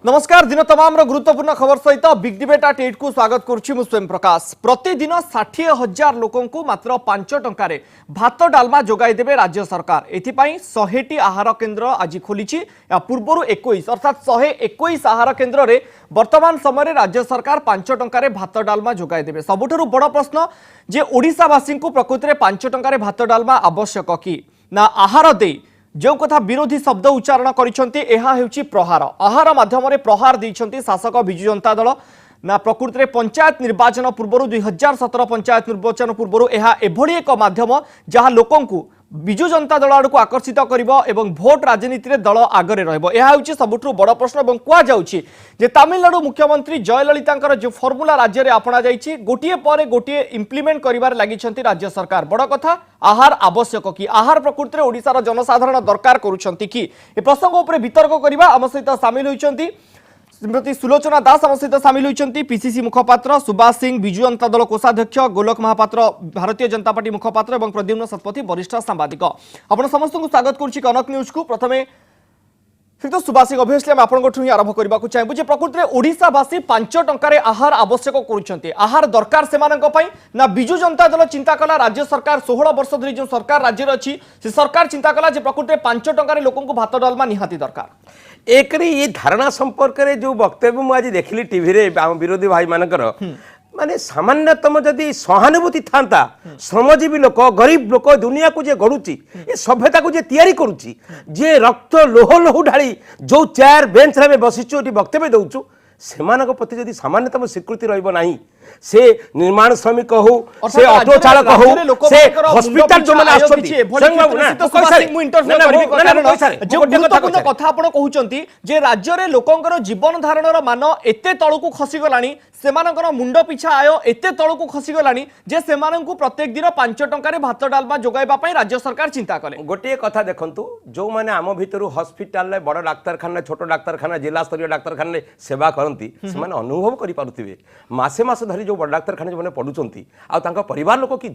नमस्कार दिन तमाम गुरुत्वपूर्ण खबर सहित बिग डिबेट एट 8 को स्वागत करुच्ची मु स्वयं प्रकाश। प्रतिदिन 60,000 लोकों को मात्र 5 टंकारे भात डालमा जोगाई देबे राज्य सरकार। एथिपाई 100टी आहार केन्द्र आज खोली। या पूर्व 21 अर्थात 121 आहार केन्द्र रे वर्तमान समय राज्य सरकार 5 टंकारे भात डालमा जोगाई देबे। सबुठारु बड़ प्रश्न जे ओडिशावासी को प्रकृति में 5 टंकारे भात डालमा आवश्यक कि ना आहार दे जो कथा विरोधी शब्द उच्चारण करिसेंती प्रहार। आहार माध्यम प्रहार देइछंती शासक बिजु जनता दल ना प्रकृति में पंचायत निर्वाचन पूर्व 2017 पंचायत निर्वाचन पूर्व एभली एक माध्यम जहाँ लोकं को बिजु जनता दल आड़ को आकर्षित करिवो एवं भोट राजनीति रे दल आगरे रहइबो। एहा होछि सबुठु बड़ प्रश्न एवं कुआ जाउछि जे तमिलनाडु मुख्यमंत्री जयललितांकर जो फॉर्मूला राज्य रे अपना जाइछि गोटिए पर गोटिए इंप्लीमेंट करिवार लागिछंती राज्य सरकार। बड़ कथा आहार आवश्यक कि आहार प्रकृति रे ओडिसार जनसाधारण दरकार करूछंती कि ए प्रसंग उपरे वितर्क करिवा आम सहित शामिल होइछंती श्रीमती सुलोचना दास आम सहित सामिल होइछंती पीसीसी मुखपात्र सुभाष सिंह बिजु जनता दल कोषाध्यक्ष गोलक महापात्र भारतीय जनता पार्टी मुखपात्र और प्रद्युम्न शतपथी वरिष्ठ सांबादिक। आपण समस्त को स्वागत करुच्ची कनक न्यूज को। प्रथमे श्रीत सुभाष सिंह अभियसली आम आपंठ ही आरंभ करने को चाहूँ प्रकृति में ओडिशावासी 5 टंकारे आहार आवश्यक करुछंती। आहार दरकार सेमानंक पई ना बिजु जनता दल चिंता कला राज्य सरकार 16 वर्ष धरी जो सरकार राज्य अच्छी से सरकार चिंता कला जे प्रकृति में 5 टंकारे लोकंको भात डालमा निहाती दरकार। एक ये धारणा संपर्क में जो वक्तव्य मुझे देखिली टीवी रे विरोधी भाई मानकर माने सामान्यतम जदि सहानुभूति था श्रमजीवी लोक गरीब लोक दुनिया को जे गढ़ुची ये सभ्यता को जे तैयारी करुची जे रक्त लोह लोह ढाली जो चेयर बेंच रे बसिचु वक्तव्य दउचु सेमानक प्रति जदि सामान्यतम स्वीकृति रहिबो नाही से निर्माण श्रमिक हो से ऑटो चालक हो से हॉस्पिटल जो माने आछंती कथा आपण कहउचंती जे राज्य रे लोकंकर जीवन धारणर मान एते तळकु खसी गलानी सेमानकर मुंड पिछा आय एते तळकु खसी गलानी जे सेमानकु प्रत्येक दिन 5 टंकारे भात डालमा जोगाइबा पई राज्य सरकार चिंता कले। गोटे कथा देखंतु जो माने आम भितरु हॉस्पिटल रे बड़ डाक्तरखाना छोट डाक्तरखाना जिला स्तरीय डाक्तरखाना सेवा करंती से माने अनुभव करि पारुथिबे मासे मास धरी जो बड़ डाक्तरखाना जो पढ़ुंट आ परिवार लोक कि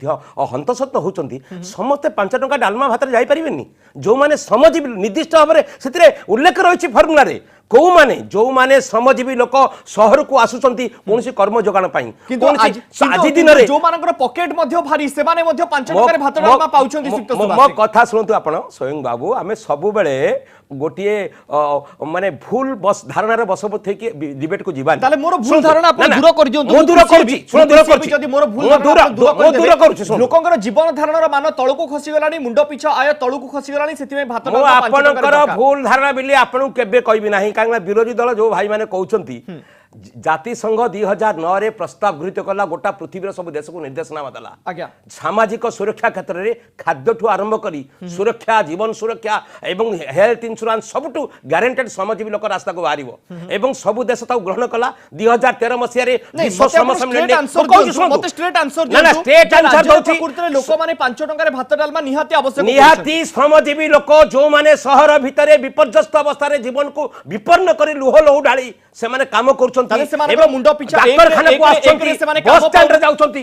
हंतसत होती समस्ते 5 टंका डालमा भात जाई परिबेनी जो माने श्रमजीवी निर्दिष्ट भाव में से उल्लेख रही फर्मुला कौ माने जो माने श्रमजीवी लोक शहर को आसुचंती कोनसी कर्म जोगाण पई किंतु आज दिन रे जो मानकर पॉकेट मध्ये भारी से माने मध्ये 5 टंका रे भात डालमा पाउचंती सुक्त सुभाष मो कथा सुनतु आपण स्वयं बाबू आमे सब बेले गोटिए माने भूल बस धारणार बसबोथे कि डिबेट को जीवा ताले मोर भूल धारणा आपण दूर कर दियंतु मो दूर करछि सुन दूर करछि जदी मोर भूल दूर करछि लोकंकर जीवन धारणर मान तळको खसी गलानी मुंड पिछा आय तळको खसी गलानी सेति भात डालमा 5 टंका आपनकर भूल धारणा बिली आपन केबे कहबी नाही कांगला विरोधी दल जो भाई माने कहउचंती जातिसंघ 2009 रे प्रस्ताव गृहीत कला गोटा पृथ्वी सब देश को निर्देशनामा देला आज्ञा सामाजिक सुरक्षा क्षेत्र में खाद्य ठू आरंभ करी सुरक्षा जीवन सुरक्षा एवं हेल्थ इंश्योरेंस सबुठू गारंटेड श्रमजीवी लोक रास्ता को बाहरिबो एवं सब देश ताऊ ग्रहण कला 2013 मसिया रे विश्व श्रम सम्मेलन मते स्ट्रेट आंसर ना स्ट्रेट आंसर दोछि प्रकृति रे लोक माने 5 टंका रे भात डालमा निहाती आवश्यक निहाती श्रमजीवी लोक जो माने शहर भितरे विपर्यस्त अवस्था रे जीवन को विपन्न करी लोह लोह ढाली से माने काम कर मुंड पिछा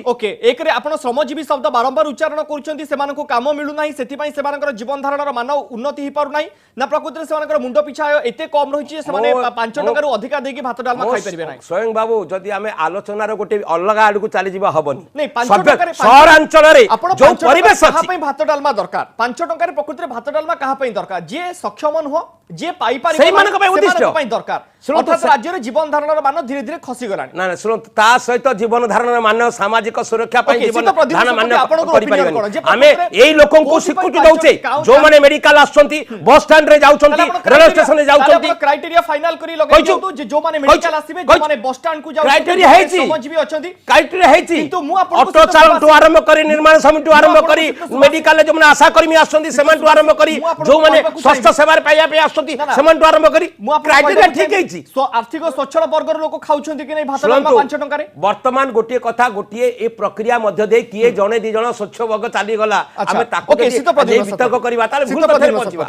ओके एक रे आपण श्रमजीवी शब्द बारंबार उच्चारण करूछंती सेमान को काम मिलु नाही सेति पई सेमानकर जीवन धारणर मान उन्नति हि पारु नाही ना प्रकृति रे सेमानकर मुंड पिछा एते कम रहिछि से माने 5 टंका रु अधिक देकी भात डालमा खाइ परिबे नाही। स्वयं बाबू जदी हमें आलोचना रो गोटे अलग आड़ को चली जीवा हबनी नहीं 5 टंका रे शहर अंचल रे जो परिवेश कहा पई भात डालमा दरकार 5 टंका रे प्रकृति रे भात डालमा कहा पई दरकार जे सक्षमन हो जे पाई पारि सेहि मानक पई उद्देश्य पई दरकार अर्थात राज्य रे जीवन धारणर मान धीरे धीरे खसी गलानी ना सुन ता सहित जीवन धारण मान सामाजिक सुरक्षा पई जीवन धारण मान करि परिबे हमें एई लोकन को स्वीकृति दउचे जो माने मेडिकल आछंती बस स्टैंड रे जाउछंती रेलवे स्टेशन रे जाउछंती क्राइटेरिया फाइनल करी लगै जो जो माने मेडिकल आसीबे जो माने बस स्टैंड को जाउ क्राइटेरिया हेछि समझबी अछंती क्राइटेरिया हेछि किंतु मु आपन ऑटो चालक टू आरंभ करी निर्माण समिति टू आरंभ करी मेडिकल जो माने आशा कर्मी आछंती सेमन टू आरंभ करी जो माने स्वास्थ्य सेवा रे पाइया पे आछंती सेमन टू आरंभ करी क्राइटेरिया ठीक हेछि आर्थिक स्वच्छल वर्गर लोक खाउछंती कि नै भात डालमा 5 टंका रे वर्तमान गोटिए कथा गोटिए ए प्रक्रिया मध्य दे किए जणे दि जण स्वच्छ वर्ग चाली गला हमें ताको वितर्क करबा ताले भूल पथरे पहुंचबा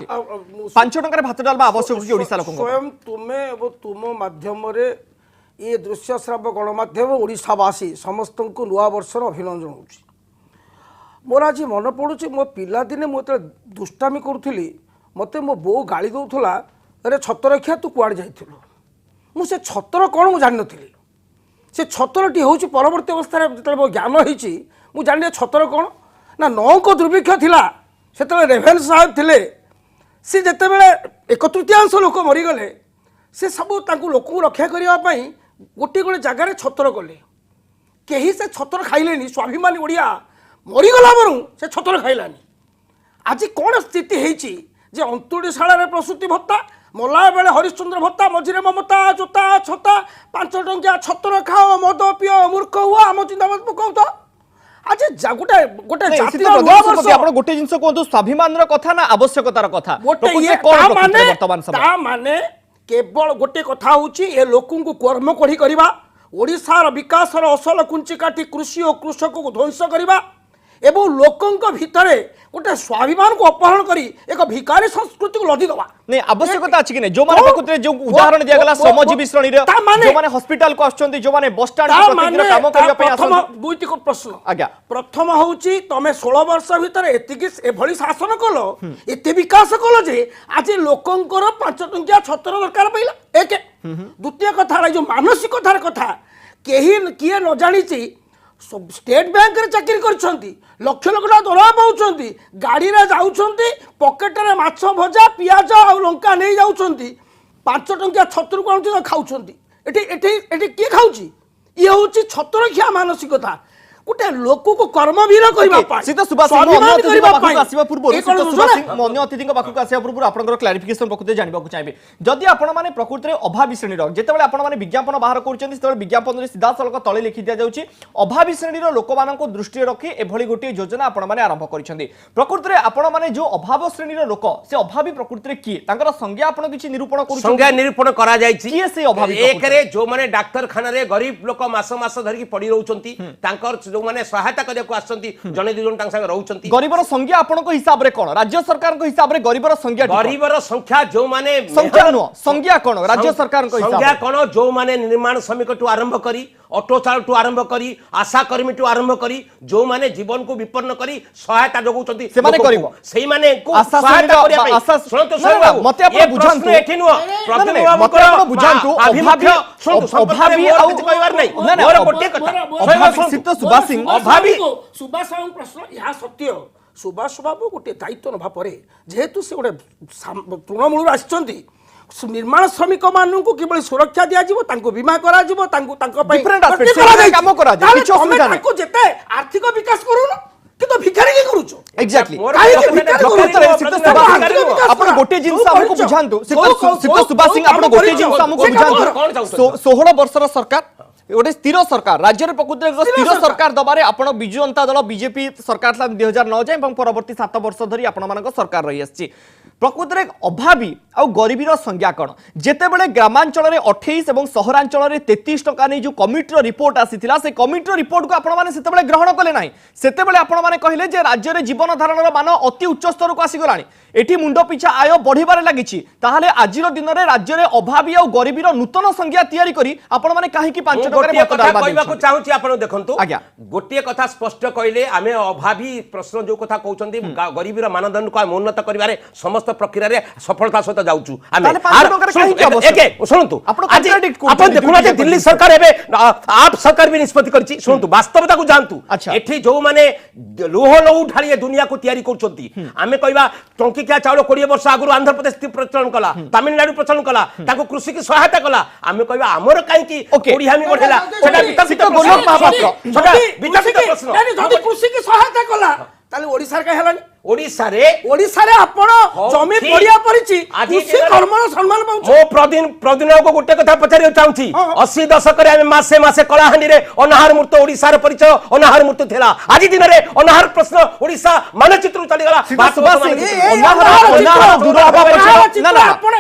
5 टंका रे भात डालमा आवश्यक कि ओडिसा लोक स्वयं तुमे एवं तुम माध्यम रे ये दृश्य श्राव्य गणमाध्यम ओडिशावासी समस्त को नुआ वर्षर अभिनंदन जनाऊँ। मोर आज मन पड़ुଛି मो पिला दिने मुझे दुष्टामी करूली मते मो बो गाड़ी दौला अरे छत रखिया तू कुआड़ जाइथिलु मुझे छतर कौन मुझे जानी नी से छतरटी हूँ परवर्त अवस्था जो ज्ञान होती मुझे जानी छतर कौन ना 9 को दुर्भिक्ष थिला से रेभेन्स साहेब थे सी जिते बड़े 1/3 लोक मरीगले से सब लोक रक्षा करने गोटे गोटे जगार छतर कले कहीं से छतर खाइले स्वाभिमानी ओडिया मरीगला बरु से छतर खाइलानी आज कौन स्थिति होती जे अंतुड़ीशाला प्रसूति भत्ता मला बेले हरिश्चंद्र भत्ता मझे ममता जोता छता 5 टंकिया छतर खाओ मद पिओ मूर्ख हुआ आम चिंतामत पकाऊ तो आज गोटे गोटे गोटे जिनस कहतु स्वाभिमान कथा ना आवश्यकतार कथा माने केवल गोटे कथा होची ए लोकन को कर्म कढ़ी करबा ओडिशार विकासर असल कुंची काटी कृषि और कृषक को ध्वंस करबा एवं लोकंक भितरे गोटे स्वाभिमान को अपहरण करी एक भिकारी संस्कृति को लदी दवा नहीं आवश्यकता अछि कि नहीं जो माने प्रकृति जो उदाहरण दिया गला श्रमजीवी श्रेणी रे जो माने हॉस्पिटल को आछंती जो माने बस स्टैंड को प्रतिदिन काम करिया पे आछंती दुईटी को प्रश्न आज्ञा प्रथम होउची तमे 16 वर्ष भितरे एतिकी एभली शासन कलो एते विकास कलो जे आज लोकंकर 5 टंकिया छतर दरकार पइला एक द्वितीय कथा जो मानसिक कथार कथा केही किए न जानिची स्टेट बैंक रे चाकरी करछंती लक्ष लक्ष दरवा पाउछंती गाड़ी रे जाउछंती पॉकेट रे माछ भजा पियाज आ लंका नै जाउछंती 5 टंकिया छतर को आउछंती खाउछंती एठी एठी एठी के खाउची ये होची छतर खिया मानसिकता गोटे लोक को कर्मवीर करबा पाई सीता सुभाष सिंह अन्य अतिथि पाखु आसीबा पूर्व सीता सुभाष सिंह अन्य अतिथि पाखु आसीबा पूर्व आपनकर क्लैरिफिकेशन प्रकृति जानबा को चाहिबे जदि आपण माने प्रकृति रे अभावी श्रेणी रो जेतेबेले आपण माने विज्ञापन बाहर करछन्ती सेतेबेले विज्ञापन रे सीधा सलक तळे लिखि दिया जाउची अभावी श्रेणी रो लोक मानन को दृष्टि रखी एभली गोटे योजना आपण माने आरंभ करछन्ती प्रकृति रे आपण माने जो अभाव श्रेणी रो लोक से अभावी प्रकृति रे की तांकर संज्ञा आपण किछि निरूपण करू संज्ञा निरूपण करा जायछि की से अभावी एक रे जो माने डाक्टर खाना रे गरीब लोक मास मास धरि पड़ी रहउछन्ती तांकर जो माने सहायता करिया को आछन्ती जने दुजन तांग संग रहउछन्ती गरीबर संज्ञा आपण को हिसाब रे कोन राज्य सरकार को हिसाब रे गरीबर संख्या जो माने संख्या नो संज्ञा कोन राज्य सरकार को हिसाब संज्ञा कोन जो माने निर्माण श्रमिक टू आरंभ करी ऑटो चालक टू आरंभ करी आशा कर्मी टू आरंभ करी जो माने जीवन को विपन्न करी सहायता जगउछन्ती से माने करिवो सेही माने को आशा सहायता करिया पे आशा सुनतो मते आपण बुझांतु एठी नो मते आपण बुझांतु अभावी अभावी आ कहबार नै मोर गोटे कथा अभावी सीता सुभाष सिंह अभावी सुभाष बाबू प्रश्न यह सत्य सुभाष बाबू गोटे दायित्व नभा परे जेहेतु से गोटे तृणमूल आछंती निर्माण श्रमिक मानू को केवल सुरक्षा दिया जीवो तांको बीमा करा जीवो तांको तांको पई डिफरेंट एस्पेक्ट काम करा जे किछ असुविधा नै तांको जेते आर्थिक विकास करूनो कितो भिखारी के करूचो एग्जैक्टली भिखारी आपण गोटे जिंस हमको बुझांतु सीता सुभाष सिंह आपण गोटे जिंस हमको बुझांतु 16 वर्षर सरकार गोटे स्थिर सरकार राज्य में प्रकृति स्थिर सरकार दबारे आपण बिजु जनता दल बीजेपी सरकार 2009 जाए परवर्ती 7 वर्ष धरी आपण मानक सरकार रही आछि प्रकृति अभावी आ गरीबीर संज्ञा कौन जितेबाला ग्रामांचल 28 और सहरांचल 33 टका नहीं जो कमिटर रिपोर्ट आसीथिला से कमिटर रिपोर्ट को आपण माने सेतेबेले ग्रहण कले नाही सेतेबेले आपण माने कहिले जे राज्य रे जीवन धारणर मान अति उच्च स्तर को आसी गलानी एठी मुंडो पिछा आय बढ़िबारे लागिछि ताहाले आजिर दिन रे राज्य रे अभावी आ गरीबीर नूतन संज्ञा तयारी करी आपण माने काहे कि 5 टका रे मत डालबा कहबा को चाहूची आपण देखंतु आज्ञा गोटे कथा स्पष्ट कहिले आमे अभावी प्रश्न जो कथा कहउचंदी गरीबीर मानदंड को उन्नत करिवारे समस्त प्रक्रिया रे सफलता सहित जाउचु आमे शुणु आपण देखुना जे दिल्ली सरकार एबे आप सरकार भी निष्पत्ति करछि शुणु वास्तवता को जानतु एठी जो माने लोह लहू ढाली दुनिया को तयारी करछंती आमे कहबा टंकिया चाउल 20 वर्ष आगु आंध्र प्रदेश प्रचलन कला तमिलनाडु प्रचलन कला ताको कृषि की सहायता कला आमे कहबा हमर काई की ओडिहामी बढ़ेला सेटा विकसित गोलक महापात्र सेटा विकसित प्रश्न जदी कृषि की सहायता कला ताले ओडिसा का हेलानी ओडिसा रे आपण जमी पड़िया परिछि कृषि कर्म सम्मान पाउ मो प्रदिन को गोटे कथा पचारि चाहूछि 80 दशक रे मासे मासे कलाहांडी रे अनाहार मुक्त ओडिसा रे परिचय अनाहार मुक्त थेला आज दिन रे अनाहार प्रश्न ओडिसा मानचित्र चली गला अनाहार दूर हबा परिचय ना ना आपण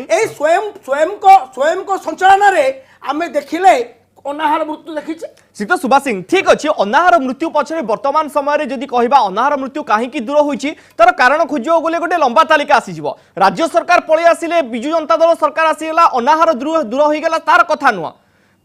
ए स्वयं को संचालन रे हमें देखिले अनाहार मृत्यु देखी सीता सुभाष सिंह ठीक अच्छे अनाहार मृत्यु पछरे वर्तमान समय जदि कहबा अनाहार मृत्यु कहीं दूर होईची तार कारण खोजियो गले गोटे लंबा तालिका आसीजिवो राज्य सरकार पळे आसिले बिजु जनता दल सरकार आसीगला अनाहार दूर होई गेला तार कथा नुआ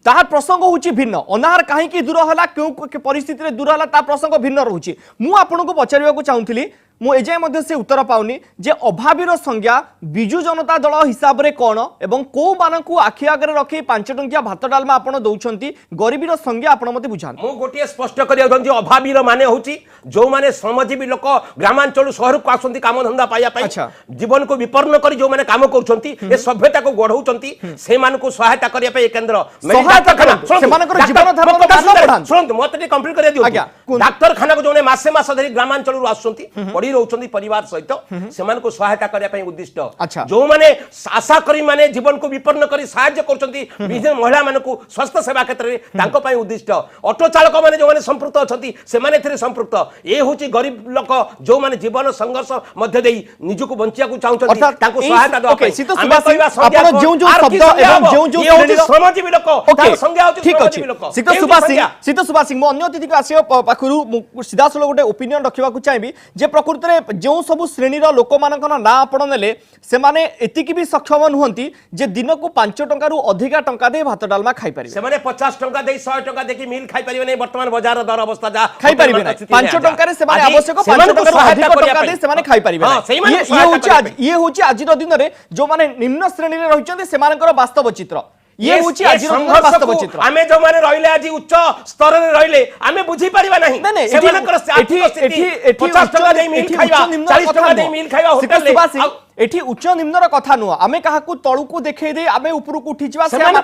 तार प्रसंग होची भिन्न अनाहार कहीं दूर होला क्यों परिस्थिति रे दूर होला ता प्रसंग भिन्न रहूची मु आपनको पचारिबा को चाहूथिली मु एजाय मध्ये से उत्तर पाउनी जे अभावीर संज्ञा बिजु जनता दल हिसाब रे कोन एवं को मानकु आखि आगे रखी 5 टंकिया भात डालमा आपण दउछंती गरीबीर संज्ञा आपण मते बुझान मु गोटिए स्पष्ट करिया दंती अभावीर माने होची जो माने श्रमजीवी लोक ग्रामांचल शहर को आसंती काम धंदा पाया पाई अच्छा। जीवन को विपन्न करी जो माने काम करूछंती ए सभ्यता को गढौछंती से मान को सहायता करिया पाई केंद्र सहायता करंतु, सेमानकर जीवन धारण मान बढ़ान सुनतु मते कंप्लीट करिया दियो आज्ञा, डाक्टर खाना को जोने मासे मास धरी ग्रामांचल रु आसंती पड़ी रहउछंती परिवार सहित से मान को सहायता करिया पाई उद्दिष्ट अच्छा। जो माने आशा करी माने जीवन को विपन्न करी सहायता करूछंती विभिन्न महिला मान को स्वास्थ्य सेवा क्षेत्र रे तांको पाई उद्दिष्ट ऑटो चालक माने जो माने संपृक्त अछंती से माने एथिरे संपृक्त ए होची गरीब लोक जो माने जीवन संघर्ष मध्य देई निजको बंचिया को चाहुछंती तांको सहायता दो ओके सीतो सुभाषी आपण जो जो शब्द एवं जो जो श्रेणी श्रमजीवी लोक तार संज्ञा होची ठीक श्रमजीवी अछि लोक सीतो सुभाषी मो अन्य अतिथि को आसियो पाखरु सीधा सलो गोटे ओपिनियन रखिबा को चाहेबी जे प्रकृति रे जो सब श्रेणीर लोक मानकर ना आपण नेले से माने एतिकी भी सक्षम नहुंती जे दिन को 5 टंका रु अधिका टंका दे भात डालमा खाई परिबे से माने 50 टंका देई 100 टंका देखि मिल खाई परिबे नै वर्तमान बाजार दर अवस्था जा खाई परिबे नै 5 टंका रे से माने आवश्यक 5 टंका रु अधिक टंका दे से माने खाई परिबे ये होची आज दिन रे जो माने निम्न श्रेणी रे रहिचंती से मानकर वास्तव चित्र ये होची आज वास्तव चित्र आमे जो माने रहिले आज उच्च स्तर रे रहिले आमे बुझी परिबा नाही से मानकर आर्थिक स्थिति 50 टंका देई मिल खाइबा 40 टंका देई मिल खाइबा होटल रे एठी उच्च निम्नर कथा नुआ आमे काहा को तळु को देखै दे आमे ऊपर को उठी जिवा सरकार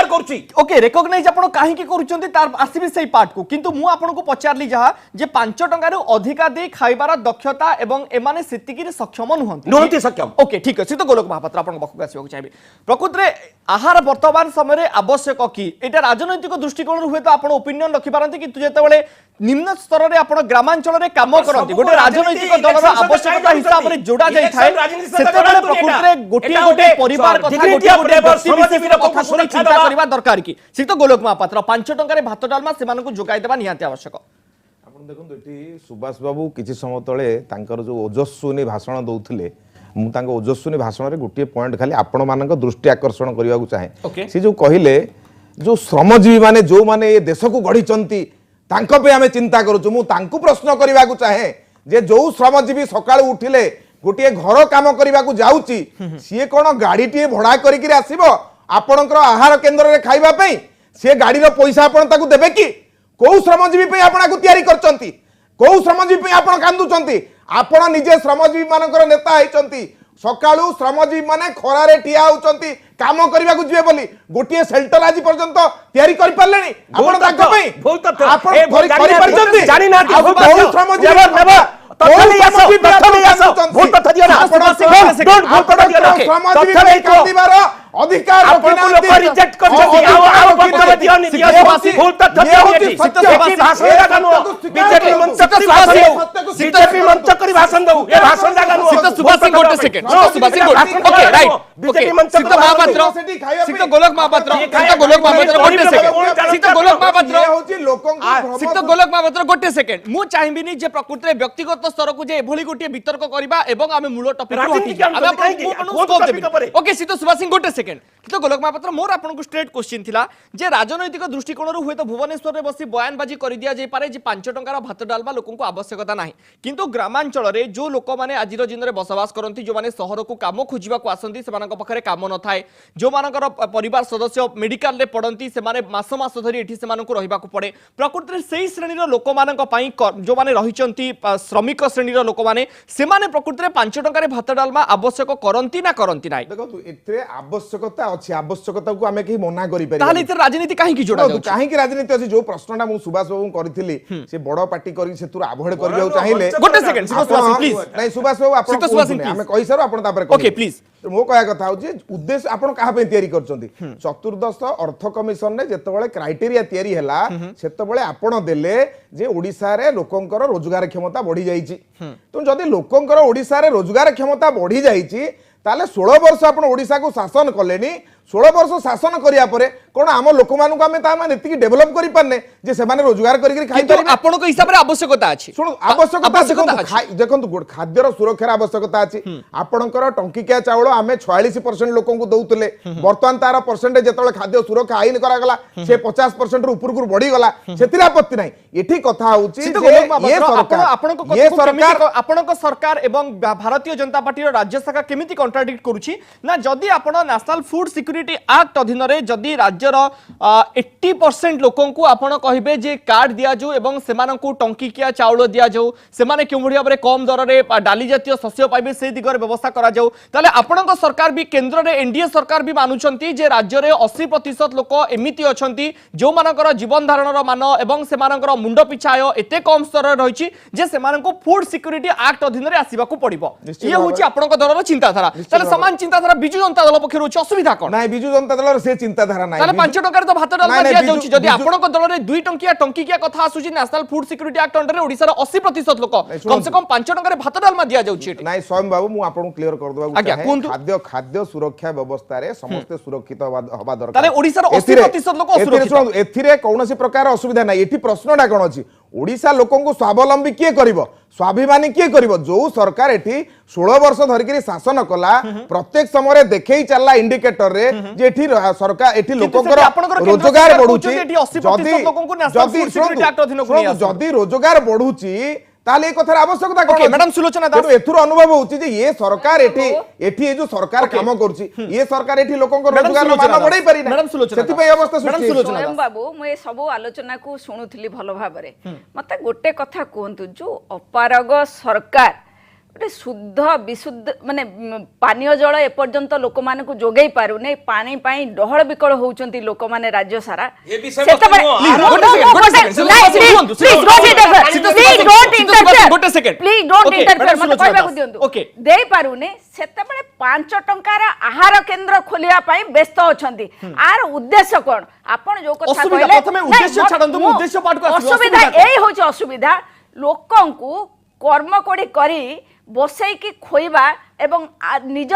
करछि ओके रिकॉग्नाइज आपण काहे की करूचंती तार आसीबी सही पार्ट को किंतु मु आपण को पचारली जहा जे 5 टंका रो अधिका दे खाइबार दक्षता एवं एमाने सेतिकी रे सक्षम नहुंती सक्षम ओके ठीक अछि तो गोलक महापात्र आपण बखु आसीबो चाहिबे प्रकृति रे आहार वर्तमान समय रे आवश्यक की एटा राजनैतिक दृष्टिकोण हुए तो आपण ओपिनियन रखि पारंती किंतु जेतेबेले निम्न स्तर रे आपण ग्रामांचल रे काम करंती गोटे राजनैतिक दलर आवश्यकता हिसाब रे जोड़ा जाय थाए सेतेबेले प्रकृति रे गोटे गोटे परिवार कथा गोटे गोटे व्यक्ति कथा सुनी चिंता करबा दरकार की सित गोलक महापात्र 5 टंका रे भात डालमा सेमान को जोगाई देबा निहाती आवश्यक आपण देखंतु एठी सुभाष बाबू किछि समय तळे तांकर जो ओजस्विनी भाषण दउथिले मु तांको ओजस्विनी भाषण रे गोटे पॉइंट खाली आपण मानक दृष्टि आकर्षण करबा को चाहे से जो कहिले जो श्रमजीवी माने जो माने ए देश को गढिचंती तांको पे आमे चिंता करूछु मु तांको प्रश्न करबा को चाहे जे जो श्रमजीवी सकाळ उठिले गोटे घर काम करबा को जाउची सिए कोन गाड़ी टी भड़ा करिक आसीबो आपणकर आहार केंद्र रे खाइबा पई से गाड़ी रो पैसा आपण ताकू देबे की को श्रमजीवी पे आपण को तयारी करचंती को श्रमजीवी पे आपण कांदुचंती आपण निजे श्रमजीवी मानकर नेता हैचंती सकाळू श्रमजीवी माने खरा रे ठिया होचंती काम करबा को जिवे बोली गोटिए शेल्टर आज पर्यंत तयारी करि परलेनी आपण ताको पई आपण करि परचंती जानि ना बहुत श्रमजीवी नेबा अधिकार रिजेक्ट बीजेपी मंच करी भाषण दऊ ए भाषण जागा सुभाष गोटे second Subhash okay right okay सित महापात्र सित गोलक महापात्र सित गोलक महापात्र गोटे सेकंड सित गोलक महापात्र होची लोकन सित गोलक महापात्र गोटे सेकंड मु चाहिबिनी जे प्रकृति रे व्यक्तिगत स्तर को जे एभली गोटे वितर्क करबा एवं आमे मूल टॉपिक ओके सित सुभाष सिंह गोटे सेकंड तो गोलक महापात्र मोर आपन को स्ट्रेट क्वेश्चन थिला जे राजनैतिक दृष्टिकोण रु हुए तो भुवनेश्वर रे बसी बयानबाजी कर दिया जे पारे जे 5 टंकार भात डालबा लोकन को आवश्यकता नाही किंतु ग्रामांचल रे जो लोक माने आजिर दिन रे बसवास करंती जो माने शहर को काम खोजिबा को आसंती से मानक पखरे काम न थाए जो मानकर परिवार सदस्य मेडिकल रे पडंती से माने मास मास धरी एठी से मानक रहिबा को पड़े प्रकृति रे सेही श्रेणी रो लोक मानक पई जो माने रहिचंती श्रमिक श्रेणी रो लोक माने से माने प्रकृति रे 5 टंकार भात डालबा आवश्यक करंती ना करंती नाही देखो तू एते आवश्यकता अछि आवश्यकता को आमे की मना करि पारि ताले इते राजनीति काहे की जोड़ा जाउ काहे की राजनीति अछि जो प्रश्नटा मु सुभाष बाबू करथिली से बड़ पार्टी करी से तू अवॉइड करियो चाहिले गोटे सेकंड सुभाष प्लीज नहीं सुभाष बाबू आपण आमे कहि सर आपण तापर ओके प्लीज मो कहया कथा हो जे उद्देश्य आपण कहा पे तयारी करचंती चतुर्दश अर्थ कमिशन ने जेतबेले क्राइटेरिया तयारी हला सेतबेले आपण देले जे ओडिसा रे लोकंकर रोजगार क्षमता बढ़ी जाईची तो जदी लोकंकर ओडिसा रे रोजगार क्षमता बढ़ी जाईची ताले 16 वर्ष आपण ओडिसा को शासन कलेनी षोल वर्ष शासन करिया परे कोन आम लोक मानक आमे ता माने एतिकी डेवलप करि पारने जे सेमाने रोजगार करि खाइ किंतु आपनको हिसाब रे आवश्यकता अछि शुणु आवश्यकता देखंतु गुड खाद्यर सुरक्षार आवश्यकता अछि आपणकर टंकिकिया चाउल आमे 46% लोकन को दउतले वर्तमान तार परसेंटेज जेतले खाद्य सुरक्षा आईन करा गला से 50% ऊपर को बढ़ी गला सेतिर आपत्ति नै एठी कथा होउची जे ये सरकार आपणको सरकार एवं भारतीय जनता पार्टी राज्य शाखा केमिति कॉन्ट्राडिक्ट करूची ना जदि आपण नेशनल फूड सिक्योरिटी एक्ट अधीन रे जदि राज्यर 80% लोकन को आपण कहिबे जे कार्ड दिया जो एवं सेमानकु टंकिकिया चाउल दिया जो सेमाने केउ भडिया बरे कम दर रे डाली जातीय शस्य पाइबे से दिगर व्यवस्था करा जाऊ ताले आपणको सरकार भी केंद्र रे एनडीए सरकार भी मानुचंती जे राज्य रे 80% लोक एमिति अछंती जो मानकर जीवन धारणर मान एवं सेमानकर मुंड पिछा आय एते कम स्तर रहिछि जे सेमानकु फूड सिक्योरिटी एक्ट अधीन रे आसीबाकू पड़िबो ये होछि आपणको दलर चिंताधारा ताले समान चिंताधारा बिजु जनता दल पक्षरु होछि असुविधा कोन नाइ बिजु जनता दलर से चिंताधारा नाइ ताले 5 टका रे तो भात डालमा दिया जाउछि जदि आपणको दल रे 2 टंकिया कथा आसुछि national food security act under रे ओडिसा रे 80% लोक कम से कम 5 टका रे भात डालमा दिया जाउछि एठी नाइ स्वयं बाबू मु आपन क्लियर कर दबाकू चाहे खाद्य सुरक्षा व्यवस्था रे समस्त सुरक्षित हवा दरकार ताले ओडिसा रे 80% लोक असुरक्षित एथिरे कोनोसी प्रकार असुविधा नै एठी प्रश्नटा कोन अछि ओडिसा लोकन को स्वावलंबी किए करिवो स्वाभिमानी किए करिवो जो सरकार एठी 16 वर्ष धरिकरी शासन कला प्रत्येक समय देखै चलला इंडिकेटर रे जे एठी सरकार एठी लोकनकर रोजगार बढ़ुची जदि रोजगार बढ़ुची ताले कथार आवश्यकता कोन मैडम सुलोचना दास एथुर अनुभव होउची जे ये सरकार एठी जो सरकार काम करची ये सरकार एठी लोकनकर रोजगार मान बढ़ाई पारि ना मैडम सुलोचना सेति पे अवस्था सृष्टि स्वयं बाबू मैं सब आलोचना को शुणुली भल भाव मत गोटे कथा कहतु जो अपारग सरकार गोटे शुद्ध विशुद्ध माने पानीय जल एपर्यंत लोक मान को जोगई पारुने पानी पाई डहळ बिकळ होउचंती लोक माने राज्य सारा प्लीज डोंट इंटरफेयर मत कहबा दियंतु दे पारुने सेतबेले 5 टंकार आहार केंद्र खोलिया पाई व्यस्त अछंती आर उद्देश्य कोन आपण जो कथा कहले प्रथमे उद्देश्य छाडंतु उद्देश्य पाट को असुविधा एई होछ असुविधा लोकन को कर्म कोडी करी बसई की खोइबा एवं निज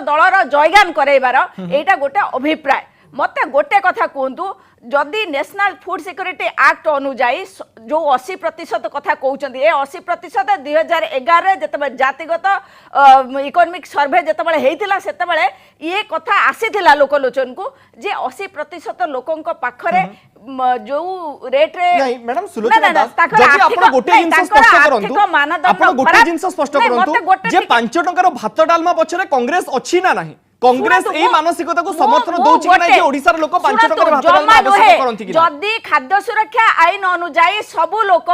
दलर जयगान करैबार एटा गोटे अभिप्राय मते गोटे कथा कहतु जदि नेशनल फूड सिक्योरिटी एक्ट अनुजाई जो 80% कथा कहउचंदी ए 80% 2011 रे जतबे जातिगत इकोनॉमिक सर्वे जतबे हेइतिला सेतबे ये कथा आसीथिला लोकलोचन को जे 80% लोकंक पाखरे जो रेट रे नहीं मैडम सुलोचना दास जदि आपण गोटे जिंस स्पष्ट करंतु आपण गोटे जिंस स्पष्ट करंतु जे 5 टंकार भात डालमा पछरे कांग्रेस अछि ना नाही कांग्रेस ए मानसिकता को समर्थन दोछि कि नै जे ओडिसा रे लोक 5 टंकार भात डालमा आवश्यक करंती कि जदि खाद्य सुरक्षा आईन अनुजाई सब लोक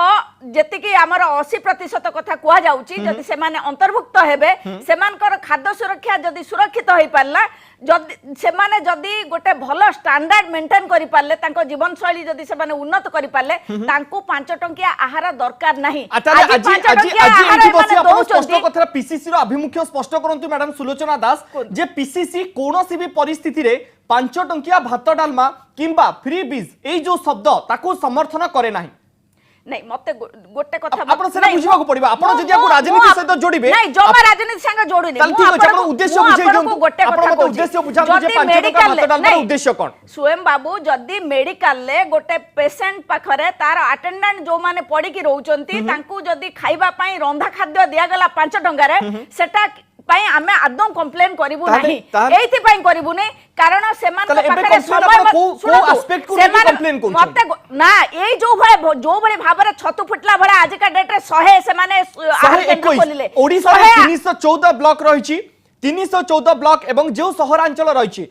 जेतिकी हमर 80% कथा कुआ जाउची जदि से माने अंतर्भुक्त हेबे सेमानकर खाद्य सुरक्षा जदि सुरक्षित होई पारला जदि से माने जदि गोटे भलो स्टैंडर्ड मेंटेन करि पारले तांको जीवन शैली जदि से माने उन्नत करि पारले तांको 5 टंकिया आहार दरकार नाही आज एठी बसी आपण स्पष्ट कथा पीसीसी रो अभिमुख्य स्पष्ट करंतु मैडम सुलोचना दास जे पीसीसी कोनोसी भी परिस्थिति रे 5 टंकिया भात डालमा किंबा फ्री बीज ए जो शब्द ताको समर्थन करे नाही नहीं मते गोटे कथा आपण सेना बुझिबा को पड़िबा आपण जदि आपको राजनीति सहित जोड़िबे नहीं जमा राजनीति संग जोड़िने ताल ठीक अछि आपण उद्देश्य बुझै जों गोटे कथा को उद्देश्य बुझाबो जे 5 टका भात डालमा उद्देश्य कोन स्वयं बाबू जदि मेडिकल ले गोटे पेशेंट पाखरे तार अटेंडेंट जो माने पड़ी की रहउचंती तांकू जदि खाइबा पई रंधा खाद्य दिया गला 5 टका रे सेटा पई आमे आदम कंप्लेन करिवु नाही एथि पई करिवु नै कारण सेमान पाखरे समय को एस्पेक्ट को कंप्लेन को मते ना ए जो भले भाबरे छतु फुटला भले आज का डेट रे 100 से माने 121 ओडिसा रे 314 ब्लॉक रहिछि 314 ब्लॉक एवं जो शहरांचल रहिछि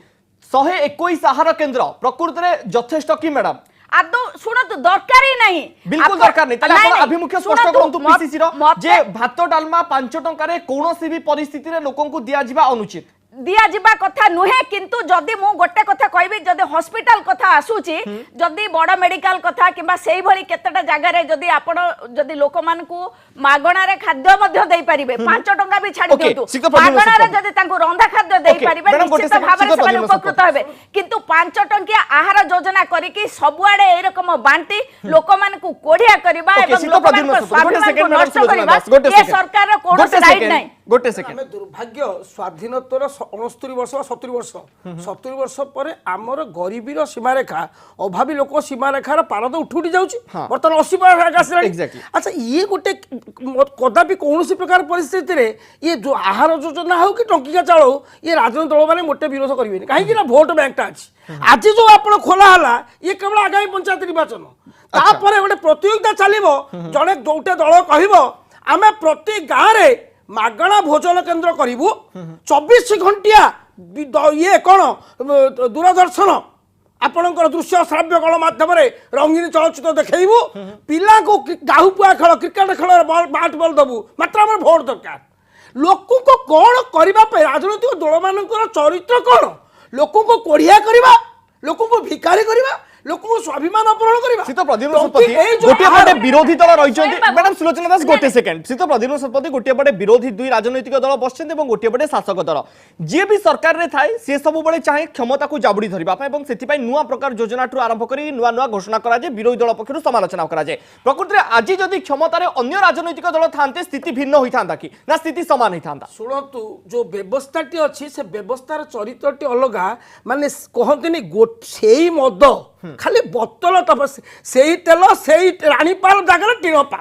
121 आहार केंद्र प्रकृति रे यथेष्ट की मैडम आदो सुनत दरकार ही नहीं बिल्कुल दरकार नहीं ताले आपण अभिमुख्य स्पष्ट करंतु पीसीसी रो जे भात डालमा 5 टंका रे कोनोसी भी परिस्थिति रे लोकन को दिया जिबा अनुचित दिया जिबा कथा नुहे किंतु जदि मु गोटे कथा कहबी जदि हॉस्पिटल कथा आसुची जदि बड़ मेडिकल कथा किबा सेही भली केतेटा जागा रे जदि आपण जदि लोक मान को मागणा रे खाद्य मध्य देई परिबे 5 टंका भी छाडी दियंतु मागणा रे जदि तांको रंधा खाद्य देई परिबे निश्चित भाबरे से उपकृत हेबे किंतु 5 टंकिया आहार योजना करिकी सबुआडे ए रकम बांटी लोक मानकू कोढ़िया करबा ओके, एवं शीत लोक प्रद्युम्न मानक सत्पथी, गोटे स्वाभिमान सेकेंड को मैडम नष्ट सुलोचना करबा दास, गोटे ए सेकेंड, सरकार रो गोटे कोनोसी राइट सेकेंड, नाही गोटे सेकेंड ଆମେ ଦୁର୍ଭାଗ୍ୟ ସ୍ୱାଧୀନତାର 69 ବର୍ଷ ବା 70 ବର୍ଷ 70 ବର୍ଷ ପରେ ଆମର ଗରିବୀର ସୀମାରେଖା ଅଭାବୀ ଲୋକ ସୀମାରେଖାର ପାରଦ ଉଠି ଉଠି ଯାଉଛି ବର୍ତ୍ତମାନ 80 ପାର ଆସିଲାଣି। Exactly. ଆଚ୍ଛା ଇଏ ଗୋଟେ କଦାପି କୌଣସି ପ୍ରକାର ପରିସ୍ଥିତିରେ ଇଏ ଯୋଉ ଆହାର ଯୋଜନା ହଉ କି ଟଙ୍କିକା ଚାଉଳ ହଉ ଇଏ ରାଜନୈତିକ ଦଳମାନେ ମୋଟେ ବିରୋଧ କରିବେନି କାହିଁକି ନା ଭୋଟ ବ୍ୟାଙ୍କଟା ଅଛି। ଆଜି ଯୋଉ ଆପଣ ଖୋଲା ହେଲା ଇଏ କେବଳ ଆଗାମୀ ପଞ୍ଚାୟତ ନିର୍ବାଚନ ତାପରେ ଗୋଟେ ପ୍ରତିଯୋଗିତା ଚାଲିବ ଜଣେ ଗୋଟେ ଦଳ କହିବ ଆମେ ପ୍ରତି ଗାଁରେ ମାଗଣା ଭୋଜନ କେନ୍ଦ୍ର କରିବୁ 24 ଘଣ୍ଟିଆ ଇଏ କ'ଣ ଦୂରଦର୍ଶନ ଆପଣଙ୍କର ଦୃଶ୍ୟ ଶ୍ରାବ୍ୟ ଗଣମାଧ୍ୟମରେ ରଙ୍ଗୀନ ଚଳଚ୍ଚିତ୍ର ଦେଖେଇବୁ ପିଲାଙ୍କୁ ଗାହୁପୁଆ ଖେଳ କ୍ରିକେଟ ଖେଳରେ ବ୍ୟାଟ୍ ବଲ୍ ଦେବୁ ମାତ୍ର ଆମର ଭୋଟ ଦରକାର। ଲୋକଙ୍କୁ କ'ଣ କରିବା ପାଇଁ ରାଜନୈତିକ ଦଳମାନଙ୍କର ଚରିତ୍ର କ'ଣ ଲୋକଙ୍କୁ କୋଢ଼ିଆ କରିବା ଲୋକଙ୍କୁ ଭିକାରୀ କରିବା ଲୋକଙ୍କୁ ସ୍ୱାଭିମାନ ଅପହରଣ କରିବା। शीत प्रद्युम्न सत्पथी गोटे पटे विरोधी दल रही मैडम सुलोचना दास गोटे सेकेंड शीत प्रद्युम्न सत्पथी गोटे पटे विरोधी दुई राजनैतिक दल बसछन्ते एवं गोटे पटे शासक दल जी भी सरकार रे थाए से सब बेले चाहे क्षमता को जाबुड़ी धरिबा एवं सेति नुआ प्रकार योजना ठू आरंभ करी नुआ नुआ घोषणा करा जे विरोधी दल पक्षरु समालोचना करा जे प्रकृति रे आज जदि क्षमता रे अन्य राजनैतिक दल थांते स्थिति भिन्न होई थांदा कि ना स्थिति समान होई थांदा। शुणु जो व्यवस्थाटी अच्छी से व्यवस्थार चरित्रटी अलगा माने कहते से मद खाली बोतल तब से तेल से रानीपाल जगह टीनपाल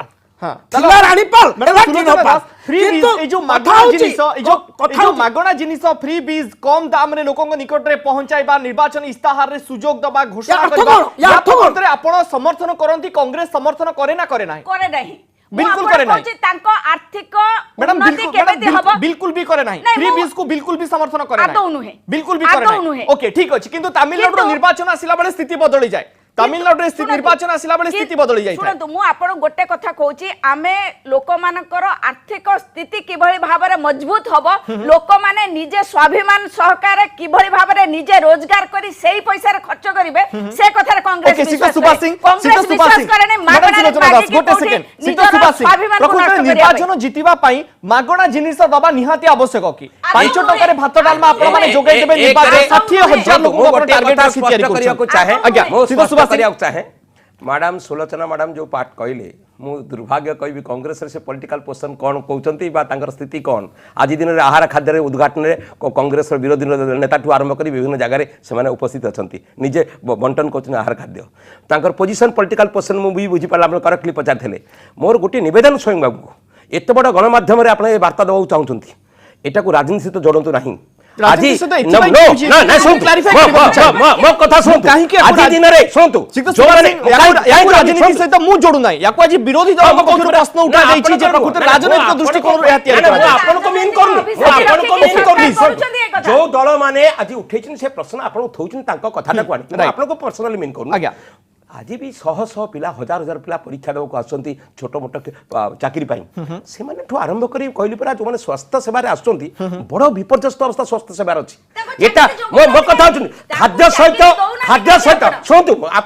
मागणा जिनिस फ्री बीज कम दाम रे लोकन निकट रे पहुंचाइबा निर्वाचन इस्ताहार रे सुजोग दबा घोषणा करबा आपण समर्थन करंती कांग्रेस समर्थन करे ना करे नाही बिल्कुल करे नहीं तांको आर्थिक मैडम उन्नति केबेते हबो बिल्कुल भी करे नहीं फ्री बीज को बिल्कुल भी समर्थन करे आदौ नहीं नुहे बिल्कुल भी करे नहीं ओके ठीक अछि किंतु तमिलनाडु निर्वाचन आसिला बेले स्थिति बदली जाय तमिलनाडु रे स्थिति निर्वाचन आसिला बेले स्थिति बदली जाय सुनंतु मु आपण गोटे कथा कहूची आमे लोक मानकर आर्थिक स्थिति किभଳି भाबरे मजबूत हबो लोक माने निजे स्वाभिमान सहकार किभଳି भाबरे निजे रोजगार करी सेही पैसा रे खर्च करिवे से कथा रे कांग्रेस विश्वास करे नै मागणा गोटे सेकेंड सीता सुभाष सिंह प्रकृति निर्वाचन जितिबा पई मागणा जिनिस दबा निहाती आवश्यक कि 5 टका रे भात डालमा आपण माने जोगाई देबे निर्वाचन 60000 लोक को टारगेट रखि तयारी करियो चाहे आज्ञा सीता सुभाष करिया चाहे मैडम सुलोचना मैडम जो पाठ कहले मु दुर्भाग्य कहबी कांग्रेस से पॉलिटिकल पोजिशन कौन कहते तांकर स्थिति कौन आज दिन में आहार खाद्य उद्घाटन में कांग्रेस विरोधी नेता ठू आरंभ कर विभिन्न जगह से उपस्थित अच्छा निजे बंटन कर आहार खाद्य तांकर पोजिशन पॉलिटिकल पोजिशन मुझे बुझीपारा करेक्टली पचारे मोर गोटे निवेदन स्वयं बाबू को एत बड़ गणमाध्यम आप बार्ता देवा चाहते यहाँ को राजनीति सहित जोड़तु ना आज राजनीति सहित मु जोड़ू ना या आज विरोधी दल प्रश्न उठा राजनीतिक दृष्टिकोण जो दल मैंने आज उठे से प्रश्न आप कथा को पर्सनाली मीन करूँ आज भी शह शह पिला हजार हजार पिला परीक्षा देवाक आसुँच छोट मोट चाकरी से आरंभ कर कहली परा जो स्वास्थ्य सेवार आसुँच बड़ विपर्यस्त अवस्था स्वास्थ्य सेवार अच्छी एटा मो कथा खाद्य सहित शुणु आप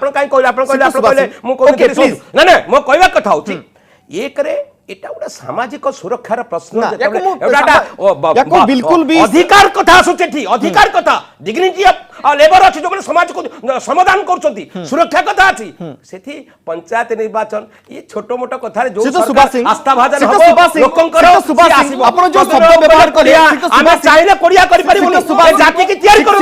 ना ना मो कहवा कथा हूँ एक एटा गोटे सामाजिक सुरक्षार प्रश्न बिल्कुल भी अधिकार कथा आसुचे अधिकार कथा डिग्निटी लेबर अच्छी जो समाज को समाधान कर सुरक्षा कथा अच्छी से पंचायत निर्वाचन ये छोट मोट कथा जो आस्था भाजन लोकंकर आपण जो शब्द व्यवहार करिया आमे चाइना कोडिया करि परिबो जाति की तैयारी करू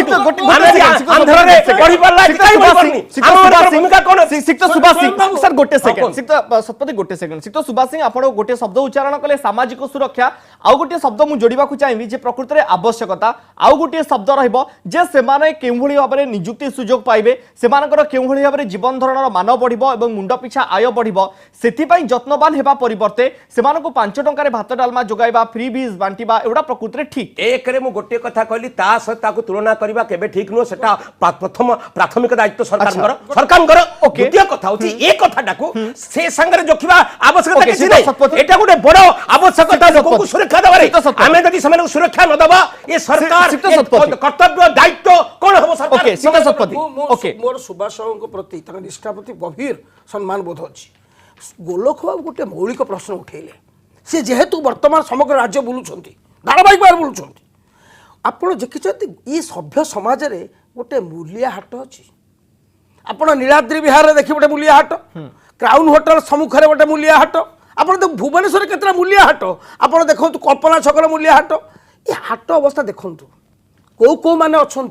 आंध्र रे पढि परला किताई पढनी हमर भूमिका कोन सिक्त सुभाष सिंह सर गोटे सेकंड सिक्त सतपति गोटे सेकंड सिक्त सुभाष सिंह आपण गोटे शब्द उच्चारण कले सामाजिक सुरक्षा आउ गोटे शब्द मु जोड़िबा को चाहिबी जे प्रकृति रे आवश्यकता आउ गोटे शब्द रहइबो जे सेमाने केउभଳି भाबरे नियुक्ति सुयोग पाइबे सेमानकर केउभଳି भाबरे जीवन धरणर मान बढ़िबो एवं मुंड पिछा आय बढ़िबो सेति पई जत्नवान हेबा परिवर्ते सेमानको 5 टका रे भात डालमा जोगाइबा फ्री बीज बांटीबा एवडा प्रकृति रे ठीक एक रे मु गोटे कथा कहली ता सहित ताको तुलना करबा केबे ठीक नो सेटा प्रथम प्राथमिक दायित्व सरकारଙ୍କର द्वितीय कथा होची ए कथा डाकू से संगरे जोखिबा आवश्यकता किछि नै एटा गोटे बड़ आवश्यकता लोक को सुरक्षा देबारे आमे जदि समान सुरक्षा न दबा ये सरकार कर्तव्य दायित्व कोन हो सरकार ओके सीता सतपति ओके मोर सुभाष बाबू प्रति तक निष्ठा प्रति गभीर सम्मान बोध अछि गोलख बाबू गोटे मौलिक प्रश्न उठेले से जेहेतु वर्तमान समग्र राज्य बुलुछंती धारावाहिक बार बुलुछंती आपण देखिछंती ये सभ्य समाज रे गोटे मूलिया हाट अच्छी आपण नीलाद्री विहार देखिए गोटे मूलिया हाट क्राउन होटल सम्मुखें गोटे मूलिया हाट आप भुवनेश्वर केतटा मूलिया हाट आप देखो कल्पना छकर मूलिया हाट ये हाट अवस्था देखु कौ कौ मैंने अच्छा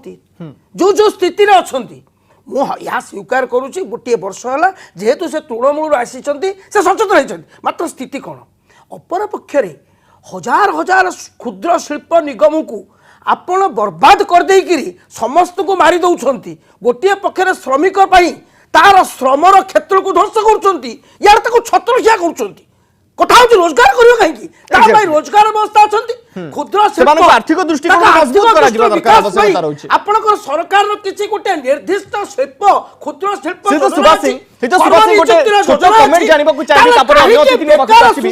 जो जो स्थिति अच्छी मुझे स्वीकार करुच्ची गोटे वर्ष है जेहेतु से तृणमूल आसी से सचेतन होती मात्र स्थिति कौन अपर पक्षरे हजार हजार क्षुद्र शिल्प निगम को आपण बर्बाद कर देकिरी समस्त को मारी दौरान गोटे पक्षरे श्रमिक तार श्रमर क्षेत्र को ध्वंस कर यार छत्र क्या कर कथा हूँ रोजगार कहीं रोजगार व्यवस्था अच्छा क्षुद्र सेमानक आर्थिक दृष्टिकोण मजबूत करा जिबा दरकार आवश्यकता रहउछि आपनकर सरकार किछि गोटे निर्दिष्ट शिल्प क्षुद्र शिल्प सितो सुभाष सिंह गोटे छोट कमेंट जानिबा को चाहि तापर अन्य अतिथि ने बक्तव्य आसीबि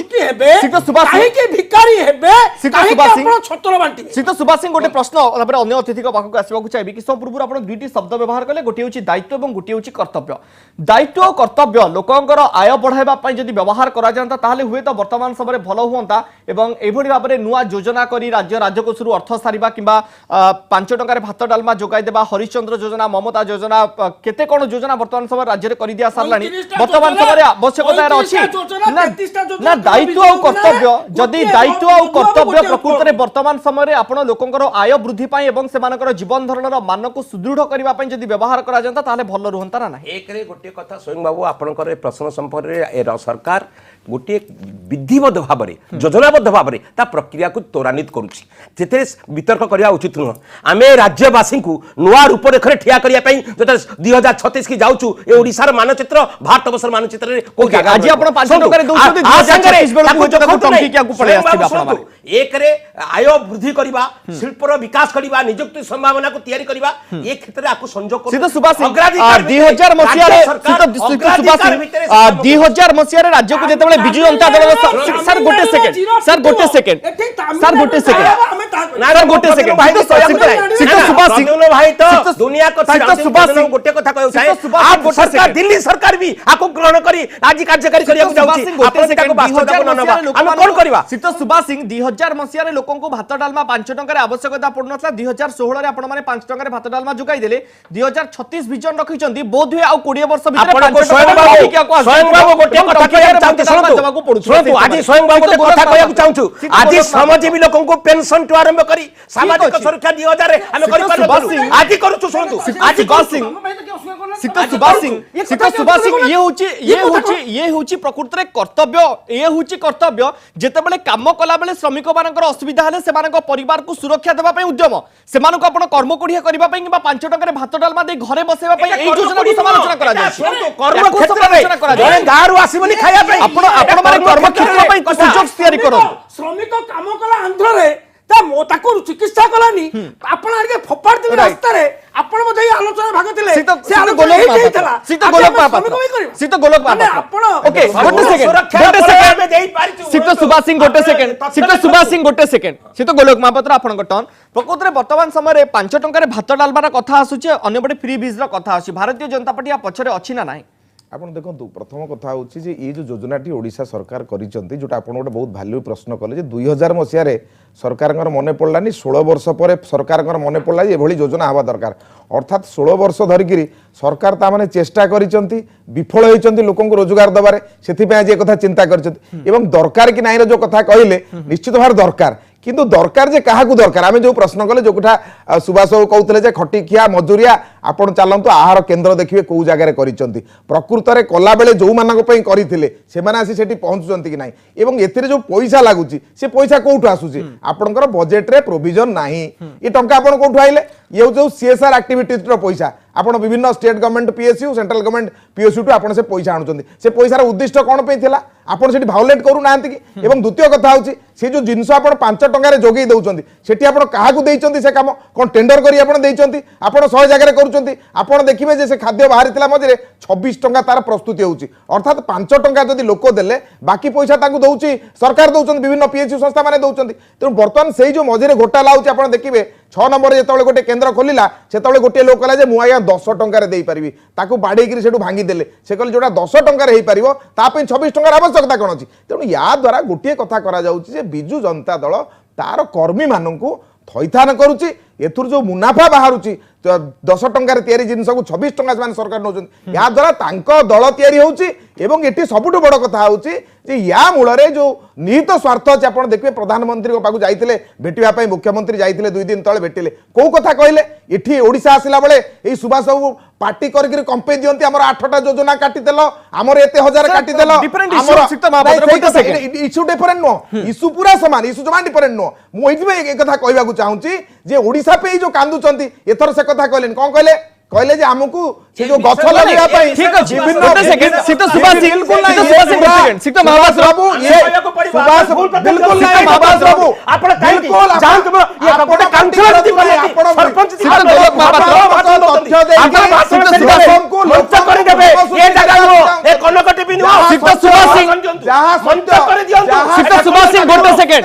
सितो सुभाष काहे के भिखारी हेबे सितो सुभाष सिंह आपण छत्र बांटिबे सितो सुभाष सिंह गोटे प्रश्न तापर अन्य अतिथि को पाखक आसीबा को चाहि कि सब पूर्व आपण दुईटी शब्द व्यवहार कले गोटे होछि दायित्व एवं गोटे होछि कर्तव्य दायित्व और कर्तव्य लोकंकर आय बढ़ाइबा पई जदि व्यवहार करा जानता ताले हुए तो वर्तमान समय भलो हुंता एवं एभଳି भाबरे नुआ योजना करी राज्य राजकोषरु अर्थ सारिबा किंबा 5 टंकार भात डालमा जोगाई देबा हरिश्चंद्र योजना ममता योजना केते कोन योजना वर्तमान समय राज्य रे करि दिया सारलानी वर्तमान समय आवश्यकता अछि ना दायित्व और कर्तव्य जदि दायित्व और कर्तव्य प्रकृत रे वर्तमान समय रे आपण लोकंकर आय वृद्धि पई एवं सेमानकर जीवन धरणर मान को सुदृढ़ करिबा पई जदि व्यवहार करा जानता ताले भलो रहंता ना एक रे गोटे कथा स्वयं बाबू आपनकर प्रश्न संपर्क रे सरकार गोटे विधिबद्ध भाव में योजनाबद्ध भाव में ता प्रक्रिया को त्वरान्वित करुच्ची जेते वितर्क करवा उचित नुह आम राज्यवासी को नुआ रूपरेखा ठिया करने जो 2036 की जाऊँ ये ओडिशार मानचित्र भारत वर्षर मानचित्र आज आपण 5 टका रे दउछथि 2036 बेलकु जको टंकी क्या को पड़े आस्थिबा आपण एक रे आय वृद्धि करबा शिल्पर विकास करबा नियुक्ति संभावना को तैयारी करबा ये क्षेत्र रे आकु संजोग कर सितो सुभाष 2000 मसिया रे सितो सुभाष 2000 मसिया रे राज्य को जेतेबेले बिजु जनता दल सर गोटे सेकंड सर गोटे सेकंड सर गोटे सेकंड ना गोटे सेकंड सितो सुभाष सिंह भाई तो दुनिया को सितो सुभाष सिंह गोटे कथा कहउ छै आप सरकार दिल्ली सरकार भी आकु ग्रहण करी आज कार्यकारी करिया जाउची आपण ताको वास्तव ननबा हम कोन करबा सितो सुभाष सिंह 2000 मसिया रे लोकन को भात डालमा 5 टका रे आवश्यकता पड़नथला 2016 रे आपण माने 5 टका रे भात डालमा जुगाई देले 2036 विजन रखिचंदी बोध हुए आ 20 वर्ष भीतर आपण को स्वयं बाबू गोटे कथा कहया चाहते सुनतु आज स्वयं बाबू गोटे कथा कहया चाहूछु आज श्रमजीवी लोकन को पेंशन टू आरंभ करी सामाजिक सुरक्षा 2000 रे हम करि पारु आज करूछु सुनतु आज सुभाष सिंह ये होची प्रकृत रे कर्तव्य ये होची कर्तव्य जेतेबेले काम कला बेले श्रमिक मानकर असुविधा हेले सेमानक परिवार को सुरक्षा देबा पई उद्यम सेमानक आपण कर्म कोढिया करबा पई किबा 5 टका रे भात डालमा दे घरे बसेबा पई एई योजना को समालोचना करा जाय कर्म क्षेत्र रे जने गारू आसीबनी खाया पई आपण माने कर्म क्षेत्र पई सुजोग तयारी करो श्रमिक काम कला आंध्र रे चिकित्सा कलानी आपण आगे फोपाड़ देबे रास्ता रे आपण मधे आलोचना भाग थिले से गोलक आपण ओके गोटे सेकंड गोलक महापात्र आपण टर्न प्रकृत रे वर्तमान समय रे 5 टंका रे भात डालबार कथा आसुचे अन्य बडे फ्री बीज रा कथा आसी भारतीय जनता पार्टी पछरे अछि ना नाही आपण देखंतु प्रथम कथा होची जे ये जो योजनाटी ओडिशा सरकार करिसंती जोटा आपण गोटे बहुत वैल्यू प्रश्न कले जे 2000 मसिया रे सरकारଙ୍କର मने पड़लानी 16 वर्ष पर सरकारଙ୍କର मने पड़ला जे एभली योजना हवा दरकार अर्थात 16 वर्ष धरिकी सरकार ता माने चेष्टा करिसंती विफल होइसंती लोकन को रोजगार दबारे सेथि पे आज ए कथा चिंता करिसंती एवं दरकार कि नाही रे जो कथा कहिले निश्चित भार दरकार किंतु दरकार जे काहाकू दरकार आमे जो प्रश्न कले जो कथा सुभाष बाबू कहउतले जे खटिकिया मजूरिया आपण चालंतु आहार केंद्र देखिबे को जगह रे करिसंती प्रकृत रे कला बेले जो मानक पई करिथिले से माने आसी सेठी पहुंचुचंती कि नाही एवं एथिरे जो पैसा लागुची से पैसा कोउठु आसुची आपनकर बजेट रे प्रोविजन नाही ए टंका आपण कोउठु आइले ये जो सीएसआर एक्टिविटीज रो पैसा आपण विभिन्न state government PSU central government PSU टू आपण से पैसा आणुचंती से पैसार उद्दिष्ट कोन पे थिला आपण सेठी भायोलेट करू नांती कि एवं द्वितीय कथा होची से जो जिंस आपण 5 टंका रे जोगी दउचंती सेठी आपण काहाकू देइचंती से काम कोन टेंडर करी आपण देइचंती आपण 100 जगह रे करूचंती आपण देखिबे जे से खाद्य बाहरी थिला मझे 26 टंका तार प्रस्तुति होची अर्थात 5 टंका जदि लोक देले बाकी पैसा ताकू दउची सरकार दउचंती विभिन्न पीएसयू संस्था माने दउचंती तेणु वर्तमान सेई जो मझे घोटाला होची आपण देखिबे 6 नंबर जेतबेले गोटे केंद्र खोलिला सेतबेले गोटे लोक कला जे मु आया 10 टंका रे देई परिबी ताकू बाडे गिरी सेटू भांगी देले से कहले जोटा 10 टंका रे हेई परिबो ता पे 26 टंका आवश्यकता कोन अछि तेणु या द्वारा गोटे कथा करा जाउची जे बिजु जनता दल तार कर्मी माननकू थैथान करूची एथुर जो मुनाफा बाहरुची 10 टंकार तैयारी जिनस को 26 टंका से सरकार नौ या द्वारा तांको दल तैयारी होउची एवं एटी सबुठु बड़ कथा होउची जे या मूलरे जो निहित स्वार्थ अछि आपण देखबे प्रधानमंत्री को पाकु जाइतिले भेटिबा पई मुख्यमंत्री जाइतिले 2 दिन तळे भेटिले को कथा कहले एठी ओडिसा आसिला बेले ए सुभाष बाबू पार्टी करके कंपे दियंती हमर 8टा योजना काटी देलो हमर एते हजार काटी देलो different issue Sikta Mohapatra issue different no issue पूरा समान इश्यू जमा डिफरेंट नो मु एइमे एक कथा कहबा को चाहूची जे ओडिसा पे जो कांदुचंती एथर से कथा कहलेन कोन कहले जे हमकु से जो गछ लगेबा पई ठीक अछि गोटे सेकंड सिक्त सुभाष सिंह बिल्कुल नहीं सुभाष सिंह गोटे सेकंड सिक्त महापात्र बाबू ये सुभाष बिल्कुल नहीं महापात्र बाबू आपण बिल्कुल जानत ये गोटे काउंसिलर थी आपण सरपंच थी सिक्त गोलक महापात्र तथ्य दे आपण सिक्त सुभाष को मंच कर देबे ये जगह नो ए कनक टीवी नो सिक्त सुभाष सिंह जहां मंच कर दियंतु सिक्त सुभाष सिंह गोटे सेकंड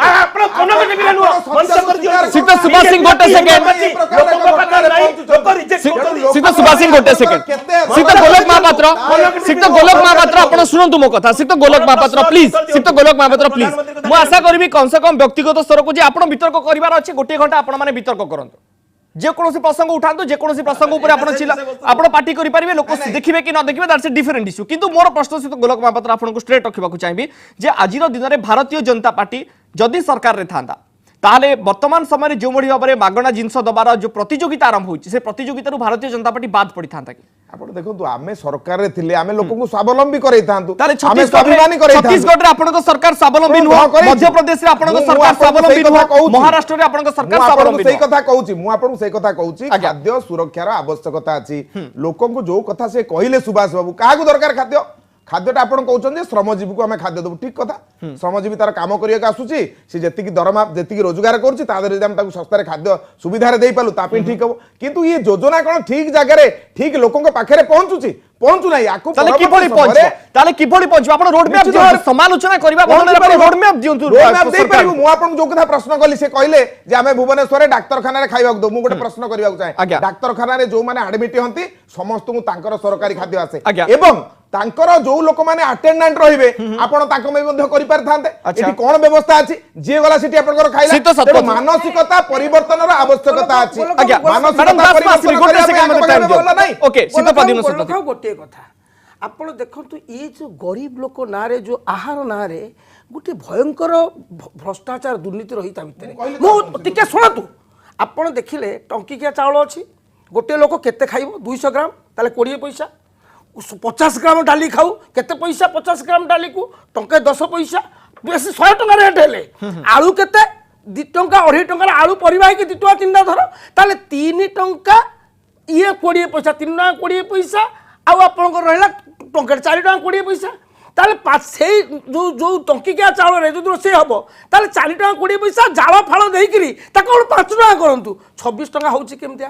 आपण कनक टीवी नो मंच कर दियंतु सिक्त सुभाष सिंह गोटे सेकंड सिक्त सुभाष सिंह गोटे सेकंड सिक्त गोलक महापात्र आपण सुनंतु मो कथा सिक्त गोलक महापात्र प्लीज सिक्त गोलक महापात्र प्लीज मु आशा करबी कम से कम व्यक्तिगत स्तर को जे आपण वितर्क करिवार अछि गोटे घंटा आपण माने वितर्क करंतु जे कोनोसी प्रसंग उठांतु जे कोनोसी प्रसंग ऊपर आपण छिला आपण पार्टी करि परिबे लोक देखिबे कि न देखिबे दैट्स अ डिफरेंट इश्यू किंतु मोर प्रश्न सिक्त गोलक महापात्र आपण को स्ट्रेट रखिबा को चाहिबी जे आजिर दिन रे भारतीय जनता पार्टी जदि सरकार रे थांदा ताले वर्तमान समय जो मड़ी भाव में मागणा जिनस दबार जो प्रतियोगिता आरंभ होती से प्रतियोगिता भारतीय जनता पार्टी बाद पड़ी था कि आपण देखंतु आमे सरकार रे थिले आमे लोक को स्वावलंबी करई थांतु ताले आमे स्वाभिमानी करई थांतु छत्तीसगढ़ रे आपन को सरकार स्वावलंबी नुह मध्य प्रदेश रे आपन को सरकार स्वावलंबी नुह महाराष्ट्र रे आपन को सरकार स्वावलंबी सही कथा कहूची मु आपन सही कथा कहूची खाद्य सुरक्षार आवश्यकता अछि लोकन को जो कथा से कहिले सुभाष बाबू काहा को दरकार खाद्य खाद्यटा आपण कहउछन श्रमजीवी को आमे खाद्य देबु ठीक कथा श्रमजीवी तार काम करिया का आसुची से जेतिकी दरमा जेतिकी रोजगार करछि ता दरे हम ताकू सस्ता रे खाद्य सुविधा रे देई पालु तापे ठीक हो किंतु ये योजना कोन ठीक जगह रे ठीक लोकन को पाखरे पहुंचुची पहुंचु नाही आकु ताले किपड़ी पहुंच ताले किपड़ी पहुंच आपण रोड मैप दियो समालोचना करबा बदले रोड मैप दियंतु रोड मैप देई परिबु मु आपन जो कथा प्रश्न कली से कहले जे आमे भुवनेश्वर रे डाक्तरखाना रे खाइबा दो मु गोटे प्रश्न करबा चाहे डाक्तरखाना रे जो माने एडमिट हंती समस्त को तांकर सरकारी खाद्य आसे एवं तांकर जो लोक माने अटेंडेंट रहिबे आपण तांको मे बंध करि पार थांते एठी कोन व्यवस्था अछि जे गला सिटी आपनकर खाइला मानसिकता परिवर्तन रो आवश्यकता अछि मानसिकता परिवर्तन गोटे सेकंड में टाइम दियो ओके सीता पदिन सत्य गोटे कथा आपण देखंतु ये जो गरीब लोक नारे जो आहार नारे गोटे भयंकर भ्रष्टाचार दुर्नीति रही ता भितर मु टिके सुनतु आपण देखिले टंकीकिया चावल अछि गोटे लोक केते खाइबो 200 ग्राम ताले 20 पैसा 50 ग्राम डाली खाऊ केते पैसा 50 ग्राम डाली को टंके 10 पैसा बेसी 100 टंका रेट हेले आलू केते 2 टंका 2.5 टंका आलू परिबा के 2 टंका 3 टा धर ताले 3 टंका ये 20 पैसा 3 टंका 20 पैसा आउ आपन को रहला टंका 4 टंका 20 पैसा ताले से जो जो टंकीकिया चावल रे जो रोसे हबो ताले 4 टंका 20 पैसा जाळ फाळ देई करी ताको 5 टंका करंतु 26 टंका होउची केमतिया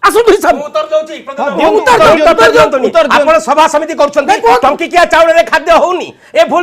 आसुन हिसाब उत्तर दउची आपण सभा समिति करछन टंकीकिया चावल रे खाद्य होउनी ए भूल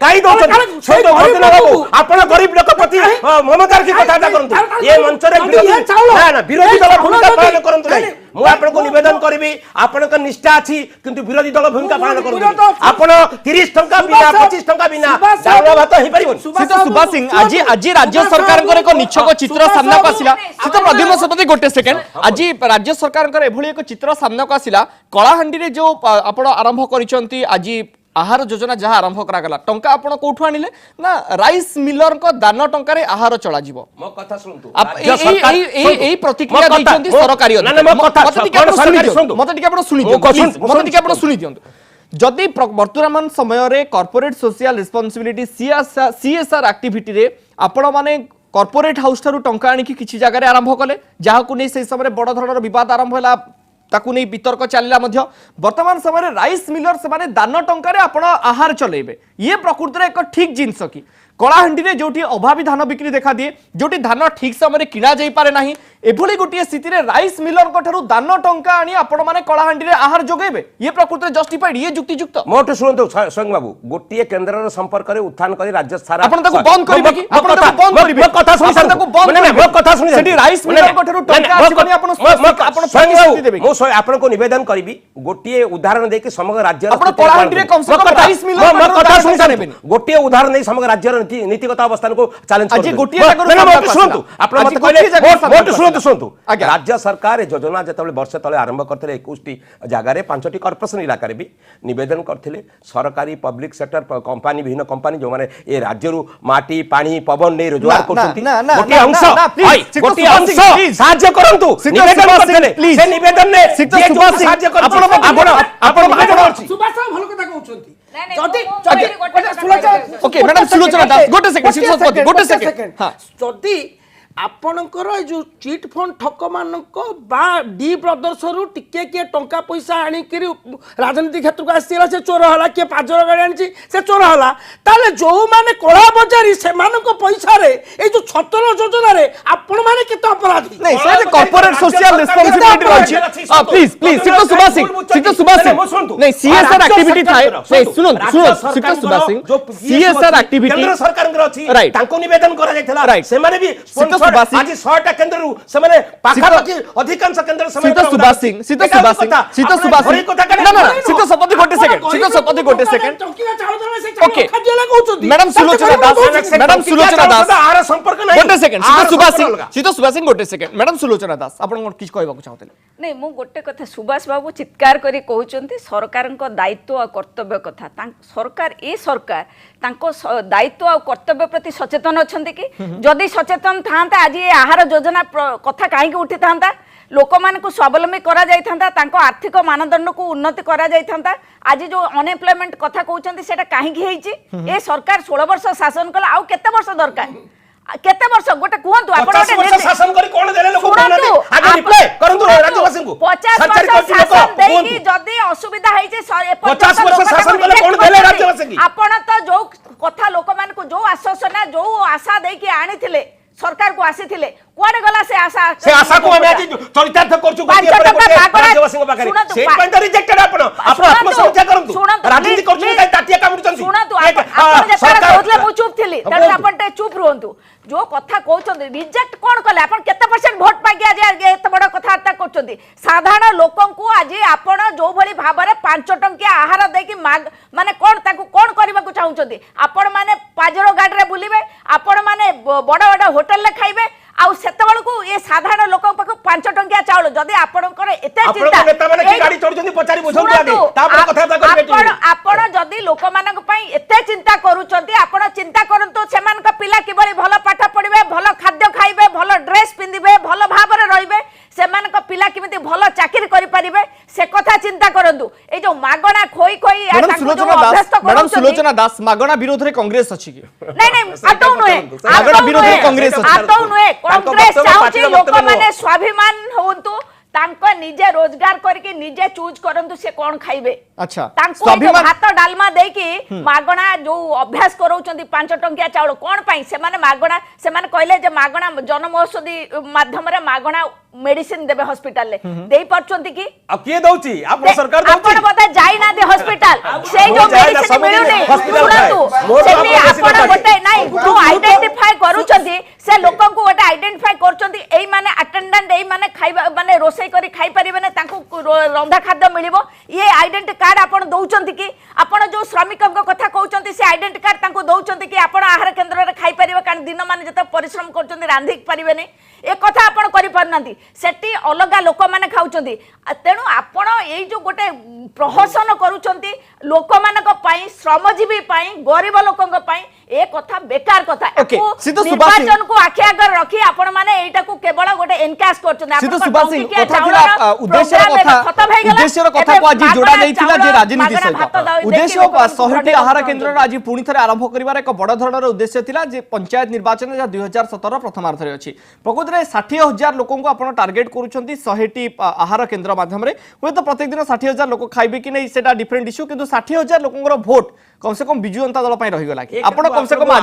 काई दउछन से तो भरदिन बाबू आपण गरीब लोक प्रति ममतार की कथाटा करंतु ए मंच रे ना ना विरोधी दल भूमिका पालन करंतु नाही मु आपण को निवेदन करबी आपण का निष्ठा अछि किंतु विरोधी दल भूमिका पालन करंतु आपण 30 टंका बिना 25 टंका बिना चावल भात हे परिबन सीता सुभाष सिंह आज राज्य सरकार को एक निछक चित्र सामना को आसिला सीता प्रद्युम्न सतपति गोटे सेकंड आज राज्य सरकार एभली एक चित्र सामना को आसिला कलाहांडी रे जो आपण आरंभ करिसंती आज आहार योजना जहाँ आरंभ करागला टंका आपण कोठु आनिले ना राइस मिलर को दान टंका रे आहार चला जीवो मो कथा सुनतु एई प्रतिक्रिया दैछंती सरकारी ना ना मो कथा मते टिके आपण सुनि दियौ मते टिके आपण सुनि दियौ जदि वर्तमान समय रे corporate social responsibility CSR activity रे आपण माने कॉर्पोरेट हाउस ठारू टंका आनी किछि जगह रे आरंभ कले जहाँ को नै से समय बड़ धरणर विवाद आरंभ होला ताकू नहीं वितर्क चलला मध्य वर्तमान समय राइस मिलर से माने दान टंका रे आपण आहार चलेबे ये प्रकृति रे एक ठीक जिंस की कलाहांडी रे जोटी अभावी धान बिक्री देखा दिए जोटी धान ठीक समय किना जाई पारे नाही एभली गोटे स्थिति रे राइस मिलर को ठारू दान टंका आनी आपण माने कलाहांडी रे आहार जोगेबे ये प्रकृति रे जस्टिफाइड ये युक्तियुक्त मोट सुनतो स्वयं बाबू गोटिए केंद्र रो संपर्क रे उत्थान करी राज्य सारा आपण ताको बंद करिबे कि आपण ताको बंद करिबे कथा सुनि ताको बंद नहीं मो कथा सुनि सेठी राइस मिलर को ठारू टंका आसीबनी आपण स्वयं देबे मो आपण को निवेदन करिबी गोटिए उदाहरण दे के समग्र राज्य आपण कलाहांडी रे कम से कम राइस मिलर मो कथा सुनि गोटिए उदाहरण दे समग्र राज्य नीतिगत अवस्था को चैलेंज आज गोटिए सुनतु आपण मत कहले मोट सुनतु शुणु शुणु आज्ञा। राज्य सरकार ए योजना जिते वर्ष तले आरंभ करते 21 जगार 5टी कॉर्पोरेशन इलाका भी निवेदन करते सरकारी पब्लिक सेक्टर कंपानी विभिन्न कंपानी जो माने ए राज्य माटी पानी पवन नहीं रोजगार करछंती गोटे अंश गोटे अंश साहाय्य करंतु निवेदन करते से निवेदन ने साहाय्य सुभाष साहब भल कथा कहउछंती ନାଇଁ, ନାଇଁ, ଯଦି ମୁଁ କହିଲି ଗୋଟେ କଥା କହିବି। Okay, madam ସୁଲୋଚନା ଦାସ, ଗୋଟେ second, ଶିକ୍ଷାପତି, ଗୋଟେ second। ହଁ। ଯଦି ଆପଣଙ୍କର ଏ ଯୋଉ ଚିଟ୍ ଫଣ୍ଡ ଠକ ମାନଙ୍କ ବା ଡି ବ୍ରଦର୍ସ ରୁ ଟିକେ କିଏ ଟଙ୍କା ପଇସା ଆଣିକିରି ରାଜନୀତି କ୍ଷେତ୍ରକୁ ଆସିଥିଲା ସେ ଚୋର ହେଲା କିଏ ପାଜର ଗାଡ଼ି ଆଣିଛି ସେ ଚୋର ହେଲା ତାହେଲେ ଯୋଉମାନେ କଳା ବଜାରୀ ସେମାନଙ୍କ ପଇସାରେ ଏଇ ଯୋଉ ଛତର ଯୋଜନାରେ ଆପଣମାନେ କେତେ ଅପରାଧୀ नहीं सर कॉर्पोरेट सोशल रिस्पांसिबिलिटी रही प्लीज प्लीज सिक्का सुभाष सिंह नहीं सीएसआर एक्टिविटी थाए नहीं सुनो सुनो सिक्का सुभाष सिंह सीएसआर एक्टिविटी केंद्र सरकार अछि Right. तांको निवेदन करा जायथला Right. से माने भी सीता सुभाष सिंह- आज 100टा केंद्र रु से माने पाखापाखी अधिकांश केंद्र से सीता सुभाष सिंह सीता सुभाष सिंह सीता सुभाष सिंह ना ना सीता सपति गोटे सेकंड सीता सपति गोटे second okay madam Sulochana Das madam Sulochana Das आर संपर्क नाही गोटे सेकंड सीता सुभाष सिंह गोटे सेकंड मैडम सुलोचना दास आपण किछ कहबा चाहते नहीं मु गोटे कथा सुभाष बाबू चित्कार करी कहउचंती सरकारक दायित्व और कर्तव्य कथा सरकार ए सरकार तांको दायित्व और कर्तव्य प्रति सचेतन अछंती कि जदि सचेतन थांता आज ये आहार योजना कथा काहे उठी थांता लोक मान को स्वावलंबी करा जाई थांता तांको आर्थिक मानदंड को उन्नति करा जाई थांता आज जो अनएम्प्लॉयमेंट कथा कहउचंती सेटा काहे हेइची ए सरकार 16 वर्ष शासन कला आउ केते वर्ष दरकार केते वर्ष गोटे कहंतु आपण 50 वर्ष शासन करी कोन देले लोक कोनाते आगे रिप्लाई करंतु राज्यवासी को 50 वर्ष शासन देकी जदी असुविधा है जे 50 वर्ष शासन कले कोन देले राज्यवासी की आपण तो जो कथा लोक मान को जो आश्वासन जो आशा देकी आनिथिले सरकार को आसीथिले कोन गला से आशा को हम आज चरितार्थ करछु गोटे राज्यवासी को पाखरे से पॉइंट रिजेक्टेड आपण आत्मसमीक्षा करंतु राजनीति करछु काई ताटिया कामुचंती सुनतु आपण जे सरकार कहले मु चुप थिली तने आपण टे चुप रहंतु जो कथा कहउचंदी रिजेक्ट कोन कले आपण केते परसेंट वोट पाइ आज एत बड़ कथार्ता करचंदी साधारण लोकन को आज आपण जो भली भाबरे 5 टंकिया आहार देकी माने कोन ताकू कोन करबा को चाहुचंदी आपण माने पाजरो गाडी रे बुलिबे आपण माने बड़ बड़ होटल ले खाइबे आउ सेतबळ को ये साधारण लोक पाक 5 टंकिया चाउल जदी आपणकर एते चिंता आपण नेता माने की गाडी चढुचंदी पचारी बुझंतु आगे तापर कथा करबे आपण जदी लोक मानक पई एते चिंता करूचंती आपण चिंता करंतु सेमानक पिला किबळी भलो पाठ पढिबे भलो खाद्य खाइबे भलो ड्रेस पिंदिबे भलो भाबरे रहिबे सेमानक पिला किमिति भलो चाकरी करि परिबे से कथा चिंता करंतु ए जो मागणा खोई खोई आ ताकू जो अभ्यस्त करू मैडम सुलोचना दास मागणा विरोध रे कांग्रेस अछि की नहीं आटौ नुहे मागणा विरोध रे कांग्रेस अछि आटौ नुहे कांग्रेस चाहूची लोक माने स्वाभिमान होंतु तांको निजे रोजगार करके निजे चूज करंतु से कोन खाइबे अच्छा तांको स्वाभिमान भात डालमा देकी मागणा जो अभ्यास करौचंती 5 टंकिया चाउल कोन पई से माने मागणा से माने कहले जे मागणा जनमौषधि माध्यम रे मागणा मेडिसिन देबे हॉस्पिटल ले देई परचंती की अब के दउची आपण सरकार दउची आपण बता जाई ना दे हॉस्पिटल से जो मेडिसिन मिलु नै सुनतु सेठी आपण गोटे नै जो आइडेंटिफाई करूचंती से लोकन को गोटे आइडेंटिफाई करचंती एई माने अटेंडेंट एई माने खाइबा माने रोसई करी खाइ परिबे ना तांको रंधा खाद्य मिलिबो ये आइडेंटिटी कार्ड आपण दउचंती कि आपण जो श्रमिकक कथा कहउचंती से आइडेंटिटी कार्ड तांको दउचंती कि आपण आहार केंद्र रे खाइ परिबे कारण दिन माने जते परिश्रम करचंती रांधी परिबे नै ए कथा आपण करि परनांती सेठी अलगा लोक माने खाउचंती तेणु आपण एई जो गोटे प्रहसन करूचंती लोक मानक पई श्रमजीवी पई गरीब लोकक पई ए कथा बेकार कथा Okay, सीता सुभाष सिंह- निर्वाचन को आखि आगर रखी आपण माने एटा को केवल गोटे एनकास करचंती सीता सुभाष सिंह कथा थिला उद्देश्य कथा को आज जोड़ा जाइथिला जे राजनीति सहित उद्देश्य 100टी आहार केंद्र आज पुणी थरे आरंभ करिवार एक बड़ धरणर उद्देश्य थिला जे पंचायत निर्वाचन 2017 प्रथमार्थ रे अछि प्रकृत रे 60,000 लोकन को आपण टार्गेट करूचंती 100टी आहार केंद्र माध्यम रे होय तो प्रत्येक दिन 60,000 लोक खाइबे कि नै सेटा डिफरेंट इश्यू किंतु 60,000 लोकनर वोट कम से कम बिजु जनता दल पई रहि गला कि आपण कम से कम आज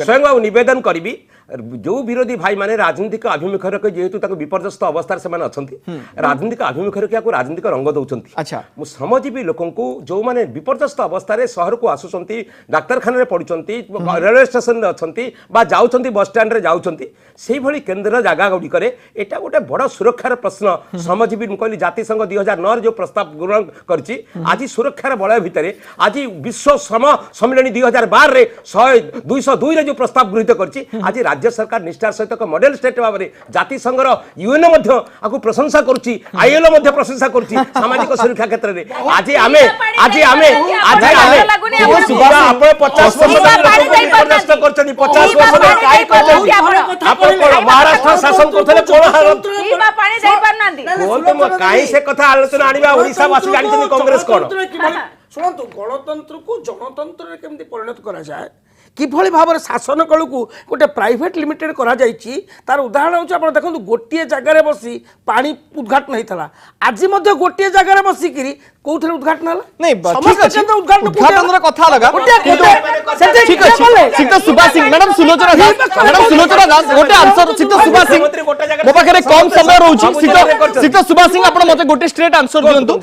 स्वयं बाबू निवेदन करी जो विरोधी भाई माने राजनीतिक आभिमुख्य रखे जेहेतु ताको विपर्यस्त अवस्था से माने अछंती राजनीतिक आभिमुख्य रखे को राजनीतिक रंग दउचंती अच्छा मु श्रमजीवी लोकन को जो माने विपर्यस्त अवस्था रे शहर को आसुचंती डाक्तरखाना रे पडुचंती रेलवे स्टेशन रे अछंती बा जाउचंती बस स्टैंड रे जाउचंती सेही भली केंद्र जागा गुडी करे एटा गोटे बड़ सुरक्षार प्रश्न श्रमजीवी कहली जाति संघ 2009 जो प्रस्ताव ग्रहण करछि आज सुरक्षार बलय भितरे आज विश्व श्रम सम्मेलन 2012 रे 202 रे जो प्रस्ताव गृहीत करछि आज राज्य सरकार निष्ठार सहित मॉडल स्टेट भाव में ଜାତିସଂଘର ୟୁଏନ ମଧ୍ୟ ଆକୁ ପ୍ରଶଂସା କରୁଛି, ଆଇଏଲଓ ମଧ୍ୟ ପ୍ରଶଂସା କରୁଛି ସାମାଜିକ ସୁରକ୍ଷା କ୍ଷେତ୍ରରେ। ଆଜି ଆମେ ଆପଣ 50 ବର୍ଷ କରିଛନ୍ତି, 50 ବର୍ଷ କାହିଁ କରିଛନ୍ତି? ଆପଣ କଣ ମହାରାଷ୍ଟ୍ର ଶାସନ କରୁଥିଲେ? କାହିଁ ସେ କଥା ଆଲୋଚନା ଆଣିବା? ଓଡ଼ିଶାବାସୀ ଜାଣିଛନ୍ତି କଂଗ୍ରେସ କଣ? ଶୁଣନ୍ତୁ, ଗଣତନ୍ତ୍ରକୁ ଜନତନ୍ତ୍ରରେ କେମିତି ପରିଣତ କରାଯାଏ, কিভাবে ভাবে শাসন কলকু গোটে প্রাইভেট লিমিটেড করা যাইছি, তার উদাহরণ হচ্ছে আপনার দেখুন গোটিয়ে জায়গায় বসি পানি উদ্ঘাটন হয়েছিল, আজি মধ্যে গোটিয়ে জায়গায় বসিকি কোথায় উদ্ঘাটন হল নাই ঠিক আছে উদ্ঘাটনর কথা লাগা ঠিক আছে সিদ্ধ সুভাষ সিং ম্যাডাম সুলোচনা দাস গোটে আনসর সিদ্ধ সুভাষ সিং মো পাখে কম সময় রହୁଛି সিদ্ধ সুভাষ সিং আপন মতে গোটে স্ট্রেট আনসর দিয়ন্তু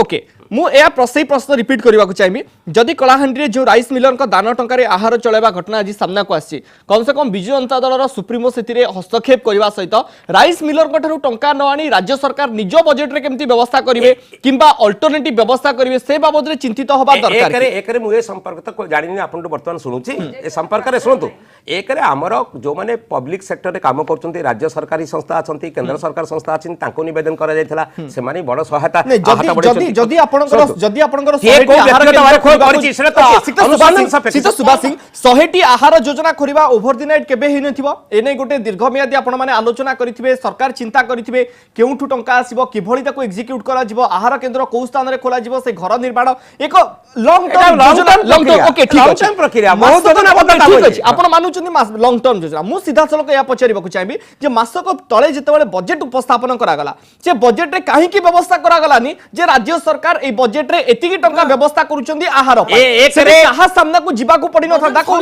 ওকে মু এয়া সেই প্রশ্ন রিপিট করিবাকু চাইবি যদি কলাহান্ডি যে রাইস মিলর দান টঙ্কারে আহার চলাইবা ঘটনা আজ সামনা কু আসছে কম সে কম বিজু জনতা দলর সুপ্রিমো সেতিরে হস্তক্ষেপ করিবা সহিত রাইস মিলর ঠারু টঙ্কা ন আনি রাজ্য সরকার নিজ বজেট রে কেমতি ব্যবস্থা করিবে কিংবা অল্টারনেটিভ ব্যবস্থা করিবে সে বাবদরে চিন্তিত হবা দরকার। একরে মু এ সম্পর্ক তো জানিনি আপন বর্তমান শুনুছি এ সম্পর্করে শুনতু একরে আমার যে মানে পাবলিক সেক্টরে কাম করছেন রাজ্য সরকারি সংস্থা আছেন কেন্দ্র সরকার সংস্থা আছেন তাঙ্কু নিবেদন করা যাইতলা সেমানে বড় সহায়তা যদি আপনার যদি আপনার শহেটি আহার যোজনা করা ওভর দি নাইট কেবে হই নথিব এনে গোটে দীর্ঘমেয়াদী আপন মানে আলোচনা করিথিবে সরকার চিন্তা করিথিবে কেউঠু টঙ্কা আসিব কিভଳି তাকু এক্সিক্यूट করা যাব আহার কেন্দ্র কোউ স্থাନରେ খোলা যাব সে ঘর নির্মাণ এক লং টার্ম যোজনা ওকে ঠিক আছে প্রক্রিয়া ঠিক আছে আপন মানুচନ୍ତି লং টার্ম যোজনা মু সিধা সলক ইয়া পচারিবাকু চাইবি যে মাসক তলে যেতবেলে বজেট উপস্থাপন করা গলা সে বজেট রে কাহি কি ব্যবস্থা করা গলানি যে রাজ্য সরকার এই বজেট রে এতিকি টঙ্কা ব্যবস্থা করুচନ୍ତି আহার একরে কাহা সামনা কু জিবাকু পড়ি ন থাকা কো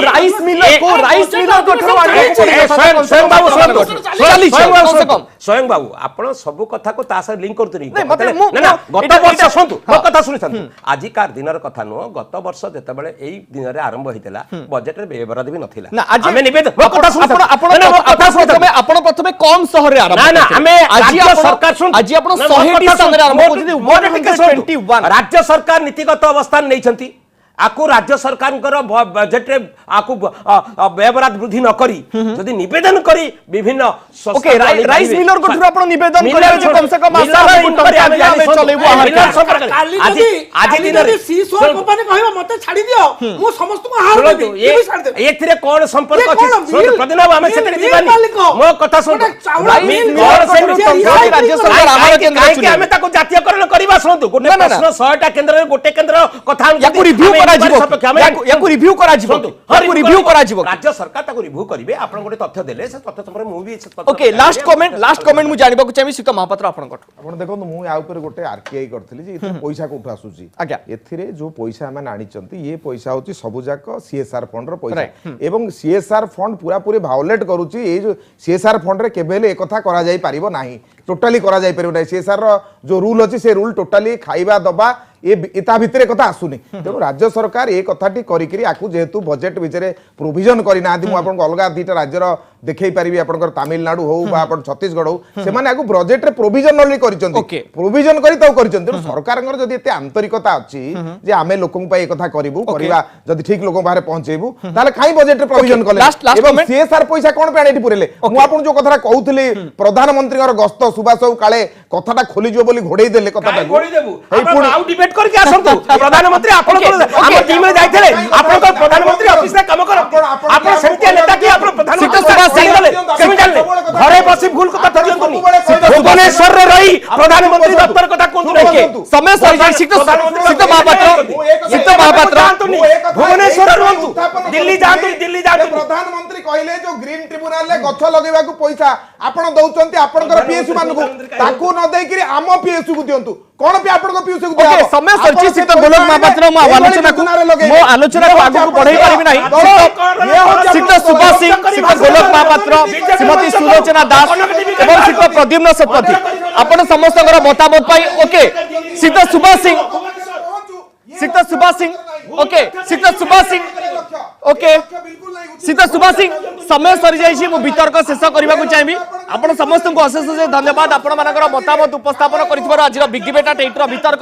রাইস মিলর কঠর স্বয়ং বাবু আপন সবু কথা কো তা সহ লিংক করতনি না না গত বর্ষ শুনতু মো কথা শুনি থাকু আজিকার দিনর কথা ন গত বর্ষ যেতবেলে এই দিনরে আরম্ভ হইতলা বজেট রে ব্যবহার দেবি নথিলা আমি নিবেদন মো কথা শুনি আপন প্রথমে কম শহরে আরম্ভ না না আমি রাজ্য সরকার শুন আজি আপন 100টি স্থাନରେ আরম্ভ করছিলি 121 রাজ্য সরকার নীতিগত অবস্থান নেইছন্তি আকু রাজ্য সরকার বজেট রে আকু ব্যবহার বৃদ্ধি ন করি যদি নিবেদন করি বিভিন্ন ওকে রাইস মিলর কঠুর আপন নিবেদন করিবে যে কম সে কম আসারা টঙ্কা আমি চলেবো আহার আজি দিনরে সিসো কোম্পানি কহিবা মতে ছাড়ি দিও মু সমস্ত আহার দেবি কি ছাড়ি দেব এথিরে কোন সম্পর্ক আছে প্রতিদিন আমি সেতে দিবানি মো কথা শুন রাইস মিলর সে টঙ্কা রাজ্য সরকার আহার কেন্দ্র আছে আমি তাকো জাতীয়করণ করিবা শুনতু গোটে প্রশ্ন 100টা কেন্দ্রে গোটে কেন্দ্র কথা ইয়াকু রিভিউ করা যিব ইয়াকু রিভিউ করা যিব ইয়াকু রিভিউ করা যিব রাজ্য সরকার তাকো রিভিউ করিবে আপন গোটে তথ্য দেলে সে তথ্য সম্পর্কে মু বি ওকে লাস্ট কমেন্ট মু জানিবাকু চাইবি সীতা মহাপাত্র আপন কট ଆପଣ ଦେଖନ୍ତୁ ମୁଁ ୟା ଉପରେ ଗୋଟେ ଆରଟିଆଇ କରିଥିଲି ଯେ ଏଥିରେ ପଇସା କୋଉଠୁ ଆସୁଛି ଆଜ୍ଞା ଏଥିରେ ଯୋଉ ପଇସା ଆମେ ଆଣିଛନ୍ତି ଇଏ ପଇସା ହଉଛି ସବୁ ଯାକ ସିଏସଆର ଫଣ୍ଡର ପଇସା ଏବଂ ସିଏସଆର ଫଣ୍ଡ ପୁରା ପୁରି ଭାଓଲେଟ୍ କରୁଛି ଏଇ ଯୋଉ ସିଏସଆର ଫଣ୍ଡରେ କେବେ ହେଲେ ଏକଥା କରାଯାଇ ପାରିବ ନାହିଁ ଟୋଟାଲି କରାଯାଇ ପାରିବ ନାହିଁ ସିଏସଆର ର ଯୋଉ ରୁଲ ଅଛି ସେ ରୁଲ ଟୋଟାଲି ଖାଇବା ଦବା ए ता भितरे कथा आसुनी तेणु राज्य सरकार ए कथाटी करिकरी आकु जेहेतु बजेट भितरे प्रोविजन करि ना मु आपन अलगा दीटा राज्यर देखै परिबी आपन तमिलनाडु हो बा आपन छत्तीसगढ़ हो से माने आकु बजेट रे प्रोविजन ओनली करिसंती प्रोविजन करि ताऊ करिसंती तेणु सरकार जदि एते आंतरिकता अछि जे आमे लोकन पई ए कथा करिवु करिवा जदि ठीक लोकन बारे पहुंचेबु ताले काई बजेट रे प्रोविजन कले एवं सीएसआर पैसा कोन पे आनेटी पुरेले मु आपन जो कथा कहउतली प्रधानमंत्री गस्त सुभाष काले कथाटा खोली जो बोली घोड़े देले कथाटा घोड़ी देबु आपण आउ डिबेट करके आसंतु प्रधानमंत्री आपण हम टीम रे जाइथले आपण तो प्रधानमंत्री ऑफिस रे काम करो आपण सेमती नेता की आपण प्रधानमंत्री घरे बसी भूल कथा थदियंतुनी भुवनेश्वर रे रही प्रधानमंत्री दफ्तर कथा कोंतु समय सरकार सिक्त महापात्र भुवनेश्वर रहंतु दिल्ली जांतु प्रधानमंत्री कहले जो ग्रीन ट्रिब्यूनल ले गछ लगेबा को पैसा आपण दउचंती आपनकर पीएसयू मान को ताकू न देई करी आम पीएसयू को दियंतु कोन पे आपन को पीएसयू को ओके समय सरची सिक्त गोलक महापात्र मो आलोचना को आगु को बढ़ाई पारिबि नाही सिक्त सुभाष सिंह सिक्त गोलक महापात्र श्रीमती सुलोचना दास एवं सिक्त प्रद्युम्न सतपथी आपण समस्त मतामत पाई okay Sikta Subhash Singh okay Sikta Subhash Singh okay Sita Subhash Singh समय सरी जाइए मु वितर्क शेष करने को चाहिए आपण समस्त को अशेष धन्यवाद आपण मानकर मतामत उपस्थापन कर आज बिग डिबेट 8 वितर्क